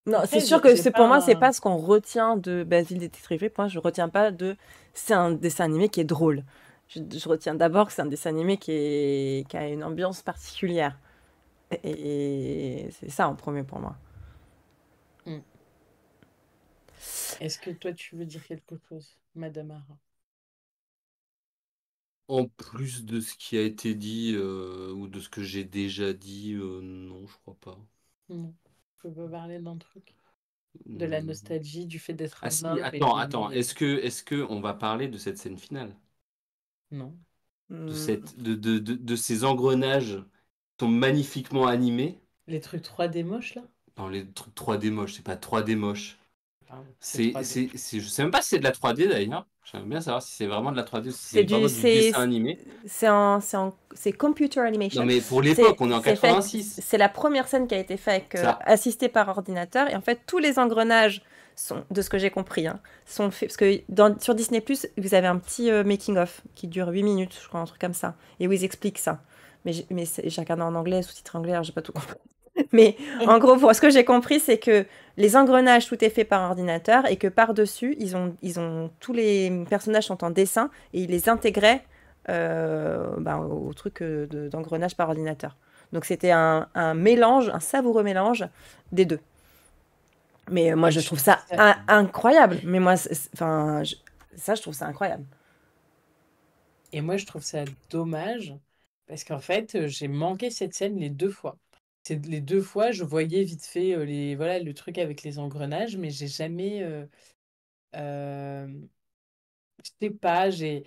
Non, c'est après, sûr que j'ai c'est pas pour moi, c'est un. pas ce qu'on retient de Basile Détective. Moi, je retiens pas de. C'est un dessin animé qui est drôle. Je retiens d'abord que c'est un dessin animé qui a une ambiance particulière. Et c'est ça en premier pour moi. Hmm. Est-ce que toi, tu veux dire quelque chose, Madame Ara? En plus de ce qui a été dit ou de ce que j'ai déjà dit, non, je crois pas. Non. Je peux parler d'un truc. De la Hmm. nostalgie, du fait d'être Ah un si, homme et attends. d'aimer. Est-ce que on va parler de cette scène finale? Non. Hmm. De ces engrenages qui sont magnifiquement animés Les trucs 3D moches, là? dans les trucs 3D moches, c'est pas 3D moche. Pardon, c'est 3D. Je sais même pas si c'est de la 3D d'ailleurs. J'aimerais bien savoir si c'est vraiment de la 3D ou si C'est c'est du, vraiment du dessin animé. c'est computer Non animation. mais pour l'époque, on est en 86. C'est la première scène qui a été faite Ça. assistée par ordinateur. Et en fait, tous les engrenages sont, de ce que j'ai compris, hein, sont faits. Parce que sur Disney, vous avez un petit making-of qui dure 8 minutes, je crois, un truc comme ça. Et où ils expliquent ça. mais j'ai regardé en anglais, sous-titré anglais, alors j'ai pas tout compris. Mais en gros, pour ce que j'ai compris, c'est que les engrenages, tout est fait par ordinateur et que par-dessus, ils ont tous les personnages sont en dessin et ils les intégraient au truc d'engrenage par ordinateur. Donc c'était un mélange, un savoureux mélange des deux. Mais moi, je trouve ça incroyable. Mais moi, je trouve ça incroyable. Et moi, je trouve ça dommage parce qu'en fait, j'ai manqué cette scène les 2 fois. Les 2 fois, je voyais vite fait le truc avec les engrenages, mais j'ai jamais. Je sais pas, j'ai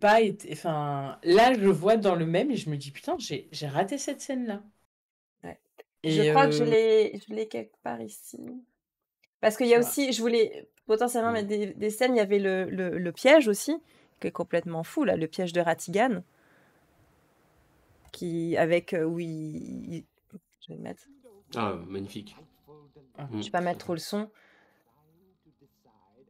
pas été. Enfin, là, je le vois dans le même et je me dis, putain, j'ai raté cette scène-là. Ouais. Et Je crois que je l'ai quelque part ici. Parce qu'il y a aussi, je voulais potentiellement mettre des scènes, il y avait le piège aussi, qui est complètement fou, là, le piège de Ratigan. Où je vais le mettre. Ah, magnifique. Je vais pas mettre trop le son.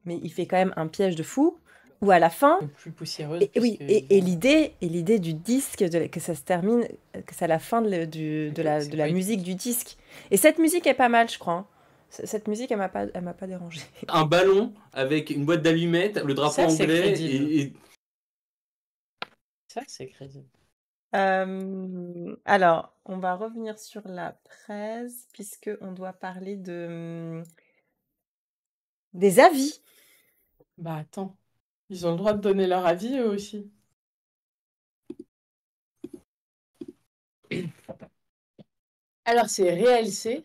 Mais il fait quand même un piège de fou, où à la fin... plus poussiéreuse. Et l'idée du disque, que ça se termine, que c'est à la fin de la musique du disque. Et cette musique est pas mal, je crois. Hein. Cette musique, elle m'a pas dérangée. Un ballon avec une boîte d'allumettes, le drapeau anglais et... Ça, c'est crédible. Alors, on va revenir sur la 13, puisqu'on doit parler des avis. Bah attends, ils ont le droit de donner leur avis eux aussi. Alors c'est RealC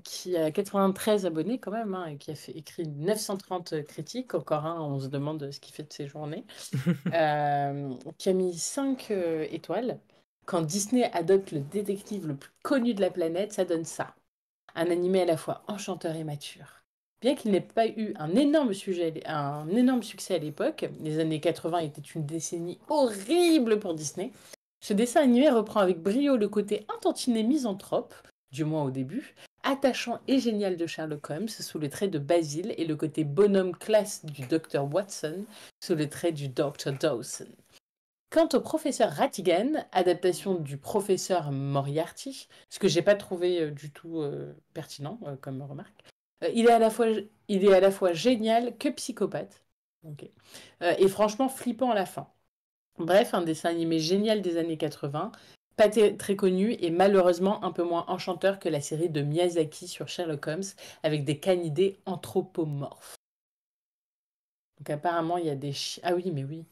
qui a 93 abonnés quand même, hein, et qui a écrit 930 critiques. Encore on se demande ce qu'il fait de ses journées. Qui a mis 5 étoiles. Quand Disney adopte le détective le plus connu de la planète, ça donne ça. Un animé à la fois enchanteur et mature. Bien qu'il n'ait pas eu un énorme succès à l'époque, les années 80 étaient une décennie horrible pour Disney. Ce dessin animé reprend avec brio le côté un tantinet misanthrope, du moins au début, attachant et génial de Sherlock Holmes sous les traits de Basil et le côté bonhomme classe du Dr Watson sous les traits du Dr Dawson. Quant au professeur Ratigan, adaptation du professeur Moriarty, ce que j'ai pas trouvé du tout pertinent comme remarque, il est à la fois génial que psychopathe. Okay. Et franchement flippant à la fin. Bref, un dessin animé génial des années 80, pas très connu et malheureusement un peu moins enchanteur que la série de Miyazaki sur Sherlock Holmes avec des canidés anthropomorphes. Donc apparemment il y a des ah oui, mais oui.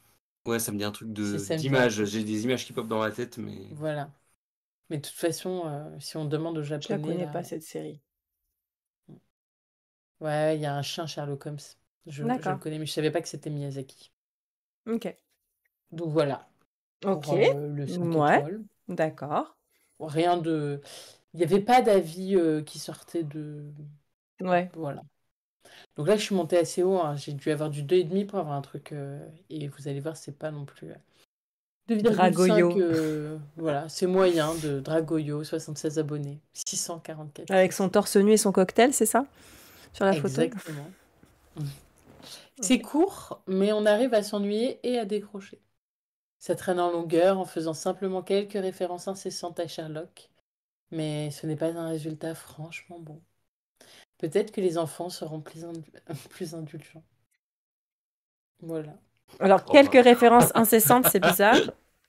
Ouais, ça me dit un truc d'image. J'ai des images qui popent dans la tête, mais... Voilà. Mais de toute façon, si on demande aux Japonais... Je la connais pas, cette série. Ouais, il y a un chien Sherlock Holmes. Je le connais, mais je savais pas que c'était Miyazaki. Ok. Donc voilà. Ok. Pour, le 5 étoiles. D'accord. Rien de... Il n'y avait pas d'avis qui sortait de... Ouais. Voilà. Donc là, je suis montée assez haut. Hein. J'ai dû avoir du 2,5 pour avoir un truc... Et vous allez voir, c'est pas non plus... 2,5, voilà, c'est moyen de Dragoyo, 76 abonnés, 644. Avec son torse nu et son cocktail, c'est ça? Sur la photo? Exactement. C'est court, mais on arrive à s'ennuyer et à décrocher. Ça traîne en longueur en faisant simplement quelques références incessantes à Sherlock, mais ce n'est pas un résultat franchement bon. Peut-être que les enfants seront plus indulgents. Voilà. Alors, quelques références incessantes, c'est bizarre.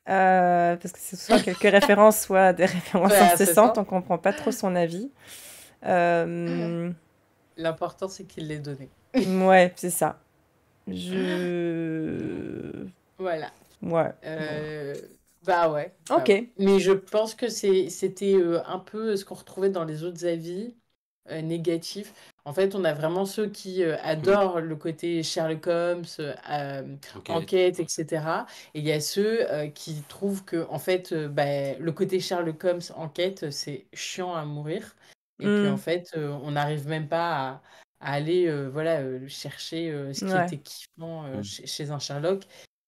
Parce que c'est soit quelques références, soit des références incessantes, on comprend pas trop son avis. L'important, c'est qu'il l'ait donné. Ouais, c'est ça. Voilà. Ouais. Bah ouais. Ok. Ouais. Mais je pense que c'était un peu ce qu'on retrouvait dans les autres avis négatifs. En fait, on a vraiment ceux qui adorent le côté Sherlock Holmes, enquête, etc. Et il y a ceux qui trouvent que, en fait, le côté Sherlock Holmes, enquête, c'est chiant à mourir. Et qu'en fait, on n'arrive même pas à aller chercher ce qui était kiffant chez un Sherlock.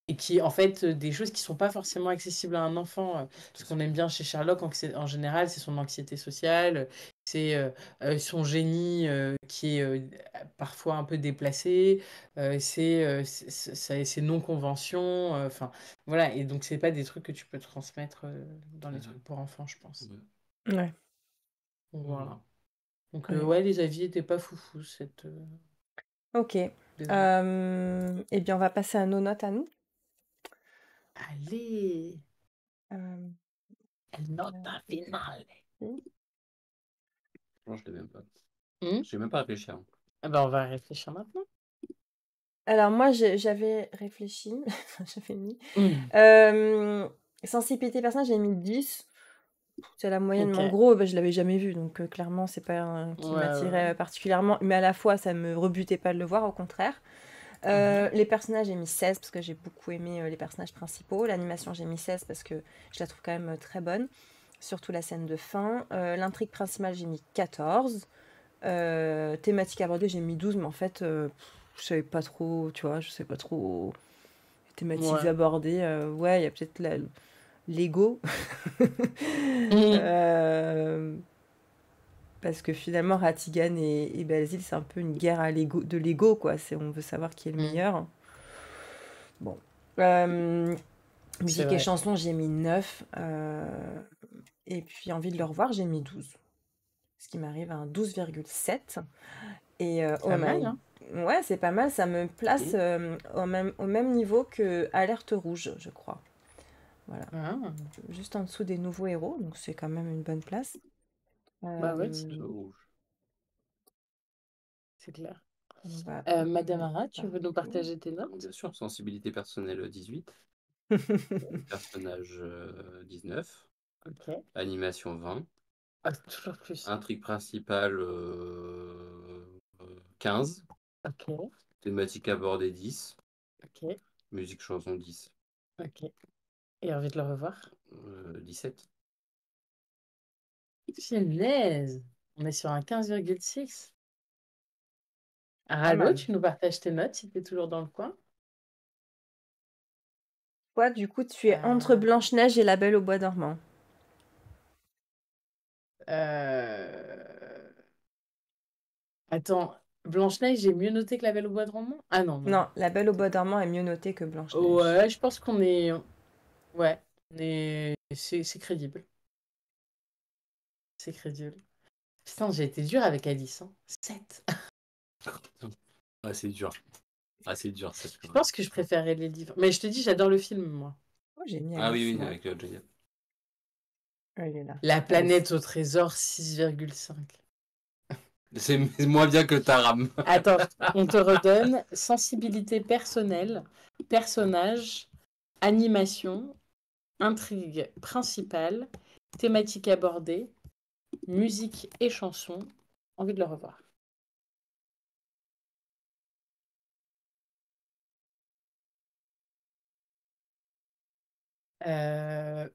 Et qui, en fait, des choses qui ne sont pas forcément accessibles à un enfant. Ce qu'on aime bien chez Sherlock, en général, c'est son anxiété sociale, son génie qui est parfois un peu déplacé, ses non-conventions, enfin voilà, et donc c'est pas des trucs que tu peux transmettre dans les trucs pour enfants, je pense. Ouais. Voilà. Donc Ouais. ouais, les avis étaient pas foufou cette. Ok. Désolée. Eh bien, on va passer à nos notes à nous. Allez, Euh, elle note un final. Non, je l'ai même pas. Hmm. Je n'ai même pas réfléchi. Hein. Ah ben, on va réfléchir maintenant. Alors, moi, j'avais réfléchi. J'avais mis. Sensibilité personnelle, j'ai mis 10. C'est la moyenne. Ok. En gros, je l'avais jamais vu, donc clairement, c'est pas un qui Ouais, m'attirait ouais. particulièrement. Mais à la fois, ça me rebutait pas de le voir, au contraire. Les personnages, j'ai mis 16 parce que j'ai beaucoup aimé les personnages principaux. L'animation, j'ai mis 16 parce que je la trouve quand même très bonne. Surtout la scène de fin. L'intrigue principale, j'ai mis 14. Thématique abordée, j'ai mis 12, mais en fait, je savais pas trop, tu vois, je sais pas trop. Les thématiques Ouais. abordées, ouais, il y a peut-être l'ego. Parce que finalement, Ratigan et Basil, c'est un peu une guerre à de l'ego, quoi. On veut savoir qui est le meilleur. Bon. Musique et vrai. chansons, j'ai mis 9. Et puis, envie de le revoir, j'ai mis 12. Ce qui m'arrive à un 12,7. Et Pas mal, hein. Ouais, c'est pas mal. Ça me place au même niveau que Alerte Rouge, je crois. Voilà. Ah. Juste en dessous des nouveaux héros, donc c'est quand même une bonne place. Bah ouais, c'est clair. Madame Ara, tu veux nous partager tes notes? Bien sûr, sensibilité personnelle 18. Personnage 19. Ok. Animation 20. Ah, toujours plus. Intrigue principale 15. Ok. Thématique abordée 10. Ok. Musique chanson 10. Ok. Et envie de le revoir? 17. Finesse! On est sur un 15,6. Pas Ralo, mal. tu nous partages tes notes si tu es toujours dans le coin? Toi, du coup, tu es entre Blanche-Neige et La Belle au Bois dormant. Attends, Blanche-Neige, j'ai mieux noté que La Belle au Bois dormant? Ah non, non. Non, La Belle au Bois dormant est mieux notée que Blanche-Neige. Ouais, je pense qu'on est... Ouais, c'est crédible. C'est crédible. Putain, j'ai été dure avec Alice. 7. Ah, c'est dur. Ah, c'est dur, cette Je pense que je préférais les livres. Mais je te dis, j'adore le film, moi. Oh, j'ai mis Ah Alice, oui, moi. avec Johnny. Elle est là. La planète au trésor, 6,5. C'est moins bien que Taram. Attends, on te redonne sensibilité personnelle, personnage, animation, intrigue principale, thématique abordée, musique et chansons. Envie de le revoir.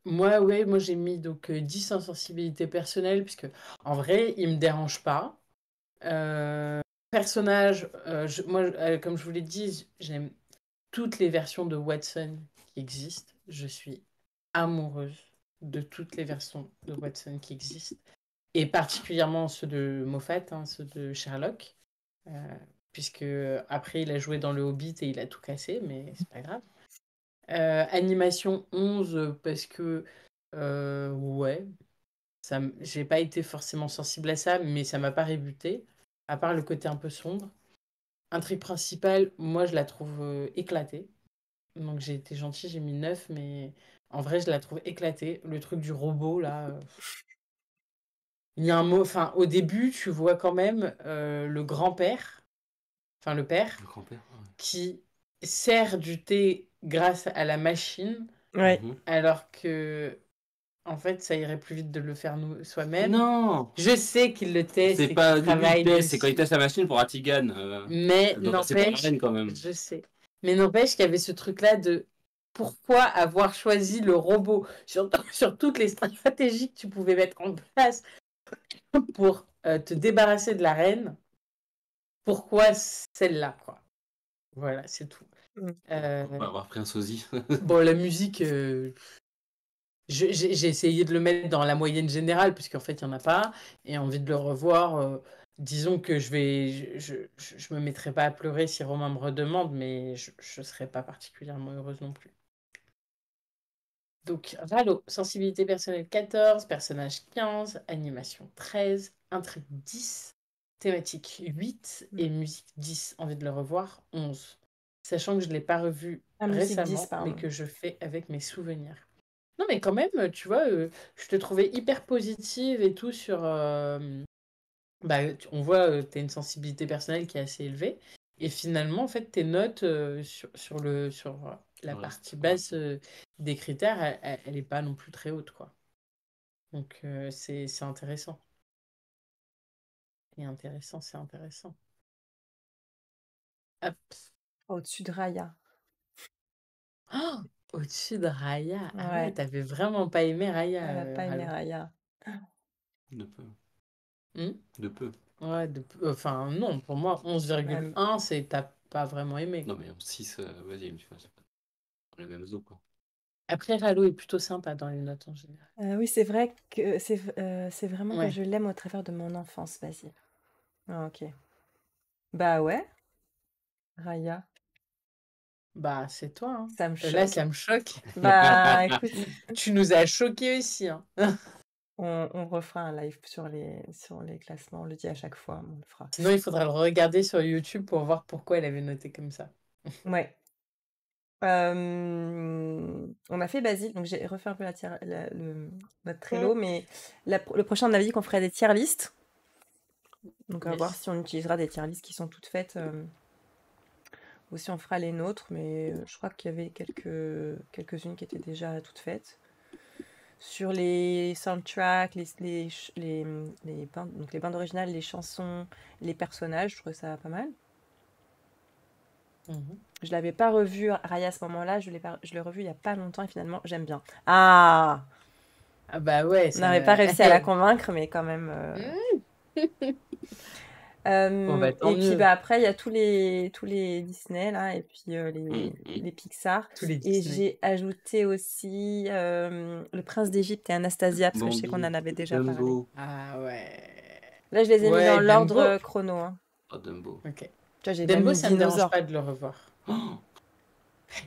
Moi j'ai mis donc 10 en sensibilité personnelle, puisque en vrai, il me dérange pas. Personnage, comme je vous l'ai dit, j'aime toutes les versions de Watson qui existent. Je suis amoureuse de toutes les versions de Watson qui existent. Et particulièrement ceux de Moffat, hein, ceux de Sherlock. Puisque après, il a joué dans Le Hobbit et il a tout cassé, mais c'est pas grave. Animation 11, parce que, ouais, j'ai pas été forcément sensible à ça, mais ça m'a pas rébuté, à part le côté un peu sombre. Intrigue principale, moi, je la trouve éclatée. Donc j'ai été gentille, j'ai mis 9, mais en vrai, je la trouve éclatée. Le truc du robot, là. Il y a un mot, enfin, au début, tu vois quand même le grand-père, enfin le père, Le grand-père. qui sert du thé grâce à la machine, Ouais. alors que, en fait, ça irait plus vite de le faire soi-même. Non! Je sais qu'il le teste C'est et pas qu'il lui travaille il teste, c'est quand il dessus. teste la machine pour Atigan. Mais Elle doit passer par la n'empêche, reine quand même. je sais. Mais n'empêche qu'il y avait ce truc-là de pourquoi avoir choisi le robot sur toutes les stratégies que tu pouvais mettre en place pour te débarrasser de la reine. Pourquoi celle-là, quoi. Voilà, c'est tout. On va avoir pris un sosie. Bon, la musique, J'ai essayé de le mettre dans la moyenne générale, puisqu'en fait, il n'y en a pas, et envie de le revoir. Disons que je me mettrai pas à pleurer si Romain me redemande, mais je ne serai pas particulièrement heureuse non plus. Donc, Ralo, sensibilité personnelle 14, personnage 15, animation 13, intrigue 10, thématique 8 et musique 10. Envie de le revoir 11. Sachant que je ne l'ai pas revu Ah, musique 10, récemment, mais pardon. que je fais avec mes souvenirs. Non, mais quand même, tu vois, je te trouvais hyper positive et tout sur. On voit, tu as une sensibilité personnelle qui est assez élevée. Et finalement, en fait, tes notes sur la Ouais, partie c'est basse des critères, elle n'est pas non plus très haute, quoi. Donc, c'est intéressant. Et intéressant, c'est intéressant. Hop. Au-dessus de Raya. Oh, au-dessus de Raya. Ah ouais, Ouais, t'avais vraiment pas aimé Raya, elle a pas aimé Ralo. Raya. De peu. Hmm. De peu. Ouais, enfin, non, pour moi, 11,1, c'est t'as pas vraiment aimé, Non, quoi. mais en 6, vas-y, tu vois, c'est pas les mêmes eaux, quoi. Après, Ralo est plutôt sympa dans les notes en général. Oui, c'est vrai que c'est vraiment que Ouais. je l'aime au travers de mon enfance, Basile. Ah, ok. Bah ouais, Raya, Bah, c'est toi, hein. ça me Là, choque. ça me choque. Bah écoute, Tu nous as choqués aussi, hein. on refera un live sur les classements, on le dit à chaque fois, on le fera. Sinon, il faudra le regarder sur YouTube pour voir pourquoi elle avait noté comme ça. Ouais. On a fait Basile, donc j'ai refait un peu notre Trello, mais le prochain, on avait dit qu'on ferait des tier lists. Donc, à voir Yes. si on utilisera des tier lists qui sont toutes faites ou si on fera les nôtres. Mais je crois qu'il y avait quelques-unes qui étaient déjà toutes faites. Sur les soundtracks, donc les bandes originales, les chansons, les personnages, je trouvais ça pas mal. Mhm. Je l'avais pas revu Raya à ce moment-là, je l'ai revu il y a pas longtemps et finalement j'aime bien. Ah! Ah bah ouais, On n'avait pas réussi à la convaincre, mais quand même. Bon bah tant Et puis mieux. bah, après, il y a tous les Disney là, et puis les Pixar. Tous les Et Disney. j'ai ajouté aussi Le Prince d'Égypte et Anastasia, parce que je sais qu'on en avait déjà parlé. Dumbo. Ah ouais. Là, je les ai mis Ouais, dans Dumbo. l'ordre chrono. Hein. Oh, Dumbo. Ok. Tu vois, j'ai même Dumbo, mis ça me dérange Dinosaure. pas de le revoir. Oh,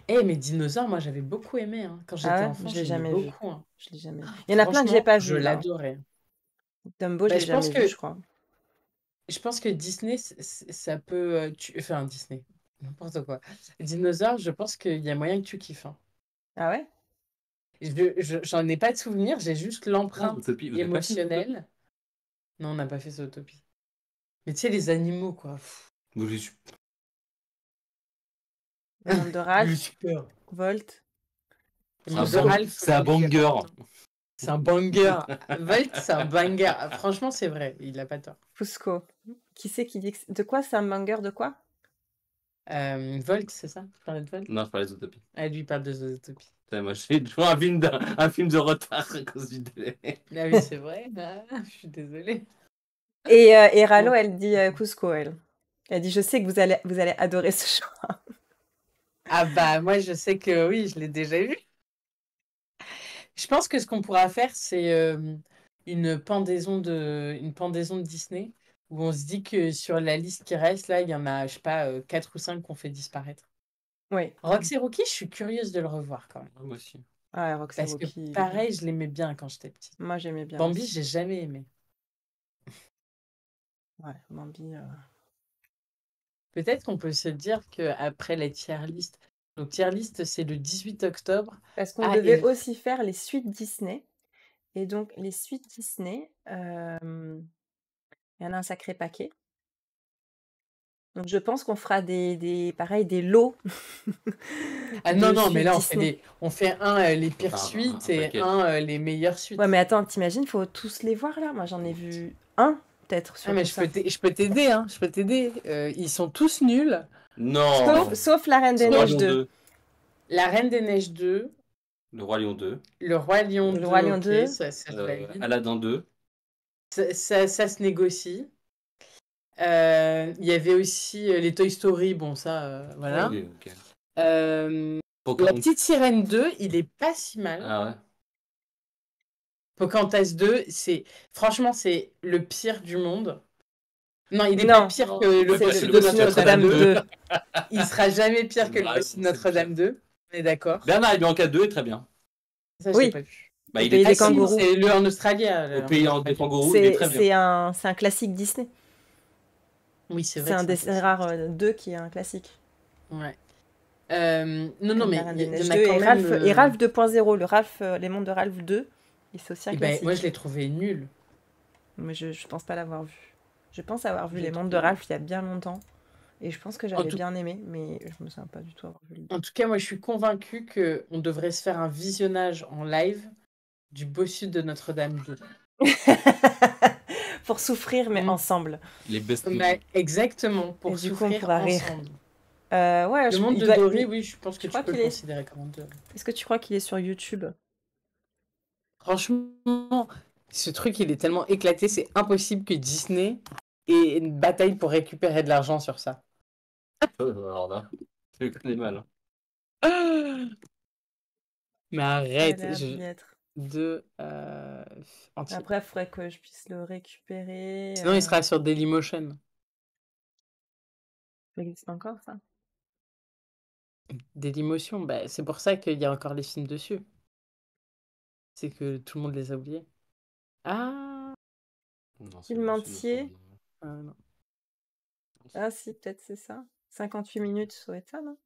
Mais Dinosaure, moi j'avais beaucoup aimé, hein. Quand j'étais Ah ouais? enfant, Je l'ai j'aimais jamais vu. beaucoup, hein. Je l'ai jamais vu. Il y en a plein que j'ai Franchement, pas je vu là. l'adorais. Dumbo, je Bah, l'ai jamais vu, je crois. je pense que Disney, ça peut. Enfin, Disney, n'importe quoi. Dinosaure, je pense qu'il y a moyen que tu kiffes, hein. Ah ouais? J'en ai pas de souvenir, j'ai juste l'empreinte Zootopie, vous avez pas fait Zootopie? émotionnelle. Non, on n'a pas fait Zootopie. Mais tu sais, les animaux, quoi. Moi, j'ai su. Le monde de J'ai Ralph, super. Volt. Le C'est un monde de bang- Ralph, c'est un banger. c'est un banger. Volt, c'est un banger. Franchement, c'est vrai, il a pas tort. Cusco. Qui c'est qui dit que... De quoi c'est un banger de quoi? Volt, c'est ça? Tu parlais de Volt? Non, je parlais de Zootopie. Ah, lui, il parle de Zootopie. Putain, moi, j'ai toujours un film de retard à cause du délai. Ah oui, c'est vrai. Ah, je suis désolée. Et Ralo, Bon. elle dit Cusco, elle. Elle dit, je sais que vous allez adorer ce choix. Ah bah, moi, je sais que oui, je l'ai déjà vu. Je pense que ce qu'on pourra faire, c'est une pendaison de Disney, où on se dit que sur la liste qui reste, là, il y en a, je sais pas, 4 ou 5 qu'on fait disparaître. Oui. Roxy Rookie, je suis curieuse de le revoir quand même. Moi aussi. Ah, Roxy Parce que Rookie, il est pareil, bien. je l'aimais bien quand j'étais petite. Moi, j'aimais bien Bambi, aussi. j'ai jamais aimé. Ouais, Bambi. Peut-être qu'on peut se dire qu'après les tier list, donc tier list, c'est le 18 octobre. Parce qu'on Ah, devait et aussi faire les suites Disney. Et donc, les suites Disney, il y en a un sacré paquet. Donc, je pense qu'on fera pareil, des lots. ah de non, non, mais suites là, Disney. on fait un les pires Enfin, suites un et paquet. un les meilleures suites. Ouais, mais attends, t'imagines, faut tous les voir là. Moi, j'en ai vu un, peut-être, sur Ah, mais tout ça. je peux t'aider, hein, je peux t'aider. Ils sont tous nuls. Non. Sauf La Reine des Le Roi Neiges Lion 2. 2. La Reine des Neiges 2, Le Roi Lion 2. Le Roi Lion Le 2, Roi Lion ok, 2. ça se valide. Aladdin 2. Ça se négocie. Il y avait aussi les Toy Story, bon, ça, voilà. Oui, ok. La Pocahontas. Petite Sirène 2, il est pas si mal. Ah ouais. Pocahontas 2, franchement, c'est le pire du monde. Non, il n'est Non, pas pire que le c'est bossu le de bossu de Notre-Dame Notre-Dame 2. 2. Il sera jamais pire que le Ah, bossu de non, c'est Notre-Dame 2. On est d'accord. Bernard et Bianca 2 est très bien. Ça, je l'ai Oui, pas vu. Bah, au il pays était Ah des si, kangourous. c'est le en Australie. au pays des kangourous, il est très bien. C'est un classique Disney. Oui, c'est vrai C'est que un des classique. rares 2 qui est un classique. Ouais. Non, Comme mais La Reine il des y Neiges en a 2 quand et même. Ralph 2.0, les mondes de Ralph 2. Et c'est aussi un Eh ben, classique. moi, je l'ai trouvé nul. Mais je pense pas l'avoir vu. Je pense avoir vu J'ai les mondes de trouvé- Ralph il y a bien longtemps. Et je pense que En j'avais tout, bien aimé, mais je me souviens pas du tout avoir vu le 2. en tout cas, moi, je suis convaincue qu'on devrait se faire un visionnage en live du bossu de Notre-Dame 2. Pour souffrir, mais Mm. ensemble. Les best Exactement, Et pour du coup, on souffrir pourra rire. ensemble. Ouais, Le monde de Dory, oui, je pense que tu crois peux le qu'il est- considérer comme un Dory. Est-ce que tu crois qu'il est sur YouTube? Franchement, ce truc, il est tellement éclaté, c'est impossible que Disney ait une bataille pour récupérer de l'argent sur ça. Alors là, je connais mal. Mais Ça a arrête, l'air d'y être. entier. Après, il faudrait que je puisse le récupérer. Sinon, il sera sur Dailymotion. Ça existe encore, ça? Dailymotion, bah, c'est pour ça qu'il y a encore les films dessus. C'est que tout le monde les a oubliés. Ah, Non, Film entier. non. Ah si, peut-être c'est ça. 58 minutes, ça doit être ça, non?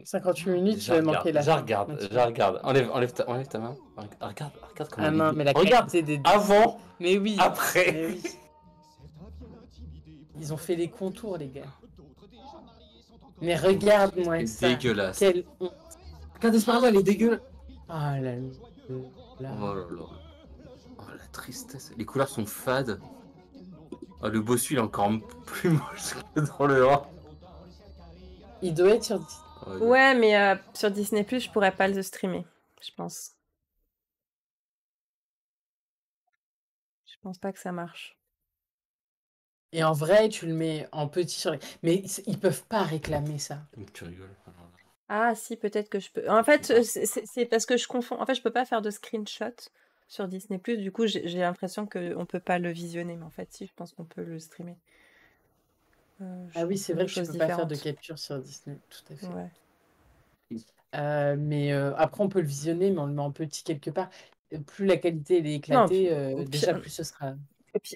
58 minutes, tu vas manquer la fin. Regarde. Enlève ta main. Regarde comment Ah non, mais la regarde, qualité des... avant, Mais oui, après. mais oui. Ils ont fait les contours, les gars. Mais regarde-moi C'est ça. dégueulasse. Quelle honte. Regarde Esmeralda, elle est dégueulasse. Ah là là. Oh là là. Oh la tristesse. Les couleurs sont fades. Oh, le bossu, il est encore plus moche que dans le 1. Il doit être sur... Ouais, mais sur Disney+, je pourrais pas le streamer, je pense. Je pense pas que ça marche. Et en vrai, tu le mets en petit sur... Mais ils peuvent pas réclamer ça. Tu rigoles. Ah si, peut-être que je peux. En fait, c'est parce que je confonds. En fait, je peux pas faire de screenshot sur Disney+. Du coup, j'ai l'impression qu'on peut pas le visionner. Mais en fait, si, je pense qu'on peut le streamer. Ah oui, c'est vrai que tu peux pas faire de différentes. capture sur Disney, tout à fait. Ouais. Mais après, on peut le visionner, mais on le met en petit quelque part. Plus la qualité elle est éclatée, au pire- déjà plus ce sera...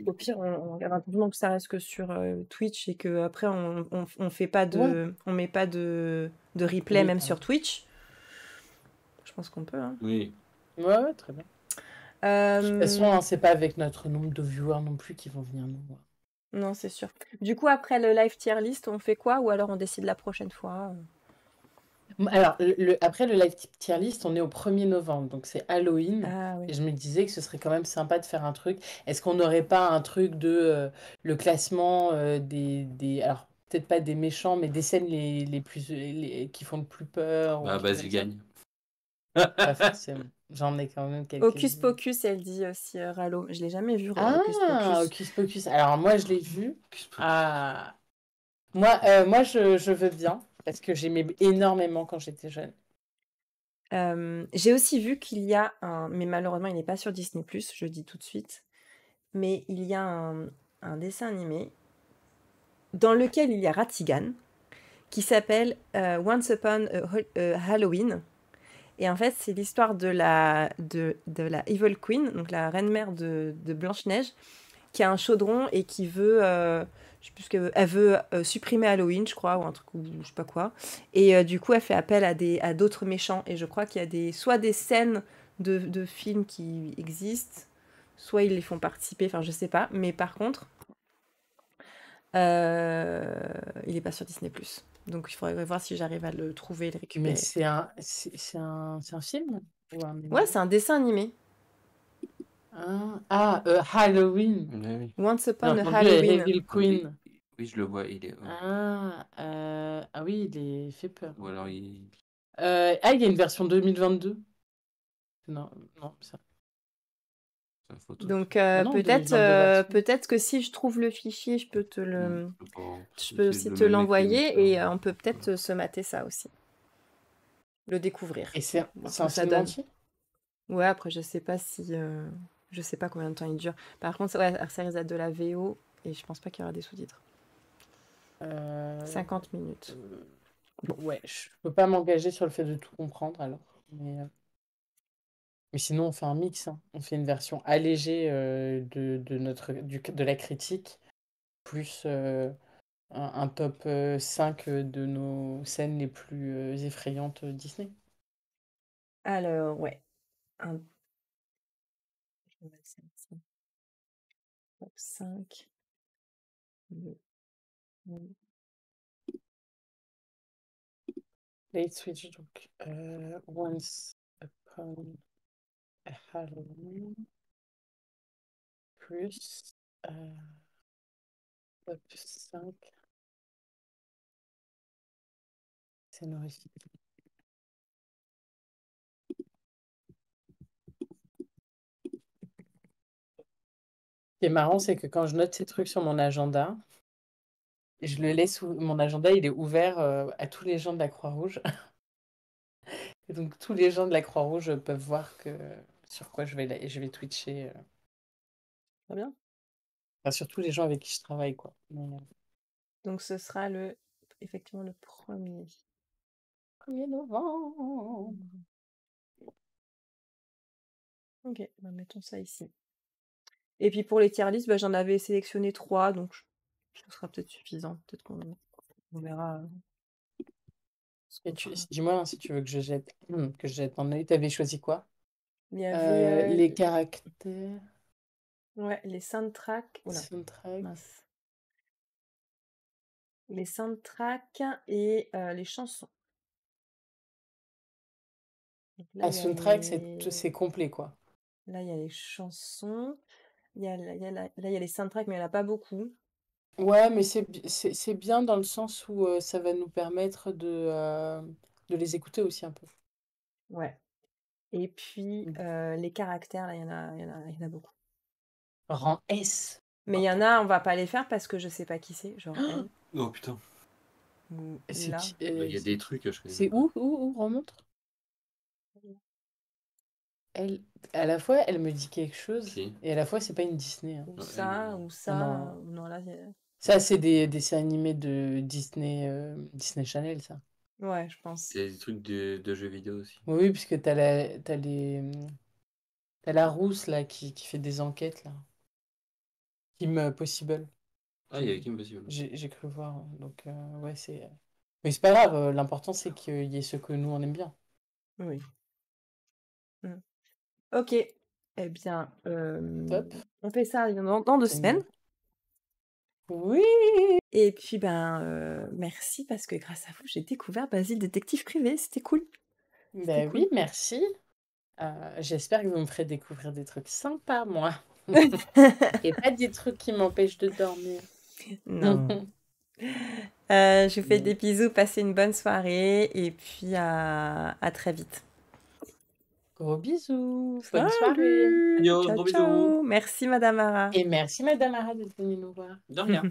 Au pire, on regarde rapidement que ça reste que sur Twitch et que après on fait pas de, on met pas de replay Oui, même pardon. sur Twitch. Je pense qu'on peut. Hein. Oui. Ouais, très bien. De toute façon, hein, c'est pas avec notre nombre de viewers non plus qu'ils vont venir nous voir. Non, c'est sûr. Du coup, après le live tier list, on fait quoi? Ou alors on décide la prochaine fois? Alors, après le live tier list, on est au 1er novembre, donc c'est Halloween. Ah oui. Et je me disais que ce serait quand même sympa de faire un truc. Est-ce qu'on n'aurait pas un truc de le classement des... Alors, peut-être pas des méchants, mais des scènes les plus qui font le plus peur. Bah, vas-y, gagne. Pas forcément. J'en ai quand même quelques. Hocus Pocus, elle dit aussi Rallo. Je l'ai jamais vu, Hocus Ah, Pocus. Hocus Pocus. Alors, moi, je l'ai vu. Ah. Moi, je veux bien, parce que j'aimais énormément quand j'étais jeune. J'ai aussi vu qu'il y a un... Mais malheureusement, il n'est pas sur Disney+, je le dis tout de suite. Mais il y a un dessin animé dans lequel il y a Ratigan, qui s'appelle Once Upon a Halloween. Et en fait, c'est l'histoire de la Evil Queen, donc la reine-mère de Blanche-Neige, qui a un chaudron et qui veut... je sais plus ce qu'elle veut. Elle veut supprimer Halloween, je crois, ou un truc, ou je sais pas quoi. Et du coup, elle fait appel à d'autres méchants. Et je crois qu'il y a soit des scènes de films qui existent, soit ils les font participer, enfin, je sais pas. Mais par contre, il est pas sur Disney+. Donc, il faudrait voir si j'arrive à le trouver et le récupérer. Mais c'est un film ou un... Ouais, c'est un dessin animé. Halloween. Oui. Once Upon Non, a mon Dieu, Halloween. Evil Queen. Oui, je le vois, il est. Ah oui, il fait peur. Ou alors il. Il y a une version 2022. Non, ça. C'est une photo. Donc non, peut-être 2022 version. peut-être que si je trouve le fichier, je peux te le je peux aussi le te même l'envoyer mécanisme. et on peut peut-être se mater ça aussi. Le découvrir. Et c'est Voir ce un que ça film donne. entier? Ouais, après, je sais pas combien de temps il dure. Par contre, ouais, ça risque d'être de la VO et je pense pas qu'il y aura des sous-titres. Euh, 50 minutes. Ouais, je peux pas m'engager sur le fait de tout comprendre alors. Mais sinon, on fait un mix, hein. On fait une version allégée de la critique, plus un top 5 de nos scènes les plus effrayantes Disney. Alors, ouais. Je vais mettre ça ici. Top 5. Late Switch, donc Once Upon a Halloween, plus top 5 scénaristiques. Ce qui est marrant, c'est que quand je note ces trucs sur mon agenda, je le laisse mon agenda, il est ouvert à tous les gens de la Croix-Rouge. Et donc tous les gens de la Croix-Rouge peuvent voir sur quoi je vais twitcher. Très bien. Enfin, surtout les gens avec qui je travaille, quoi. Donc, ce sera effectivement le 1er. 1er novembre. Ok, bah, mettons ça ici. Et puis pour les tier list, bah, j'en avais sélectionné 3, donc ce sera peut-être suffisant. Peut-être qu'on verra ce qu'on fera. Dis-moi hein, si tu veux que je jette un œil. T'avais choisi quoi? Il y avait Les caractères, ouais, les soundtracks. Oula, soundtrack. mince. Les soundtracks et les chansons. Donc là, il y a Soundtrack, c'est complet, quoi. là, il y a les chansons. Là, il y a les soundtracks, mais il n'y en a pas beaucoup. Ouais, mais c'est bien dans le sens où ça va nous permettre de les écouter aussi un peu. Ouais. Et puis les caractères, là, il y en a beaucoup. Rang S. Mais il y en a, on va pas les faire parce que je sais pas qui c'est, genre elle. Oh putain. Ou C'est là. qui- Il y a des trucs, je connais C'est pas. où, remonte? Elle, à la fois, elle me dit quelque chose, Ok. et à la fois, c'est pas une Disney, hein. Ou Ouais, ça, mais- ou ça. non. Non, là, Ça, c'est des dessins animés de Disney Channel, ça. ouais, je pense. Il y a des trucs de jeux vidéo aussi. Oui, puisque t'as la rousse, là, qui fait des enquêtes, là. Kim Possible. Ah, il y avait Kim Possible. J'ai cru voir, hein. Donc, ouais, c'est... Mais c'est pas grave, l'important, c'est qu'il y ait ce que nous, on aime bien. Oui. Ok. Eh bien, Top. on fait ça dans 2 C'est semaines. mieux. Oui! Et puis, merci parce que grâce à vous, j'ai découvert Basile Détective Privé. C'était cool. Ben cool. oui, merci. J'espère que vous me ferez découvrir des trucs sympas, moi. Et pas des trucs qui m'empêchent de dormir. Non. Je vous fais des bisous, passez une bonne soirée et puis à très vite. Gros bisous. Salut. Bonne soirée. Yo, Ciao, gros bisous. ciao. Merci Madame Ara. Et merci Madame Ara d'être venue nous voir. De rien.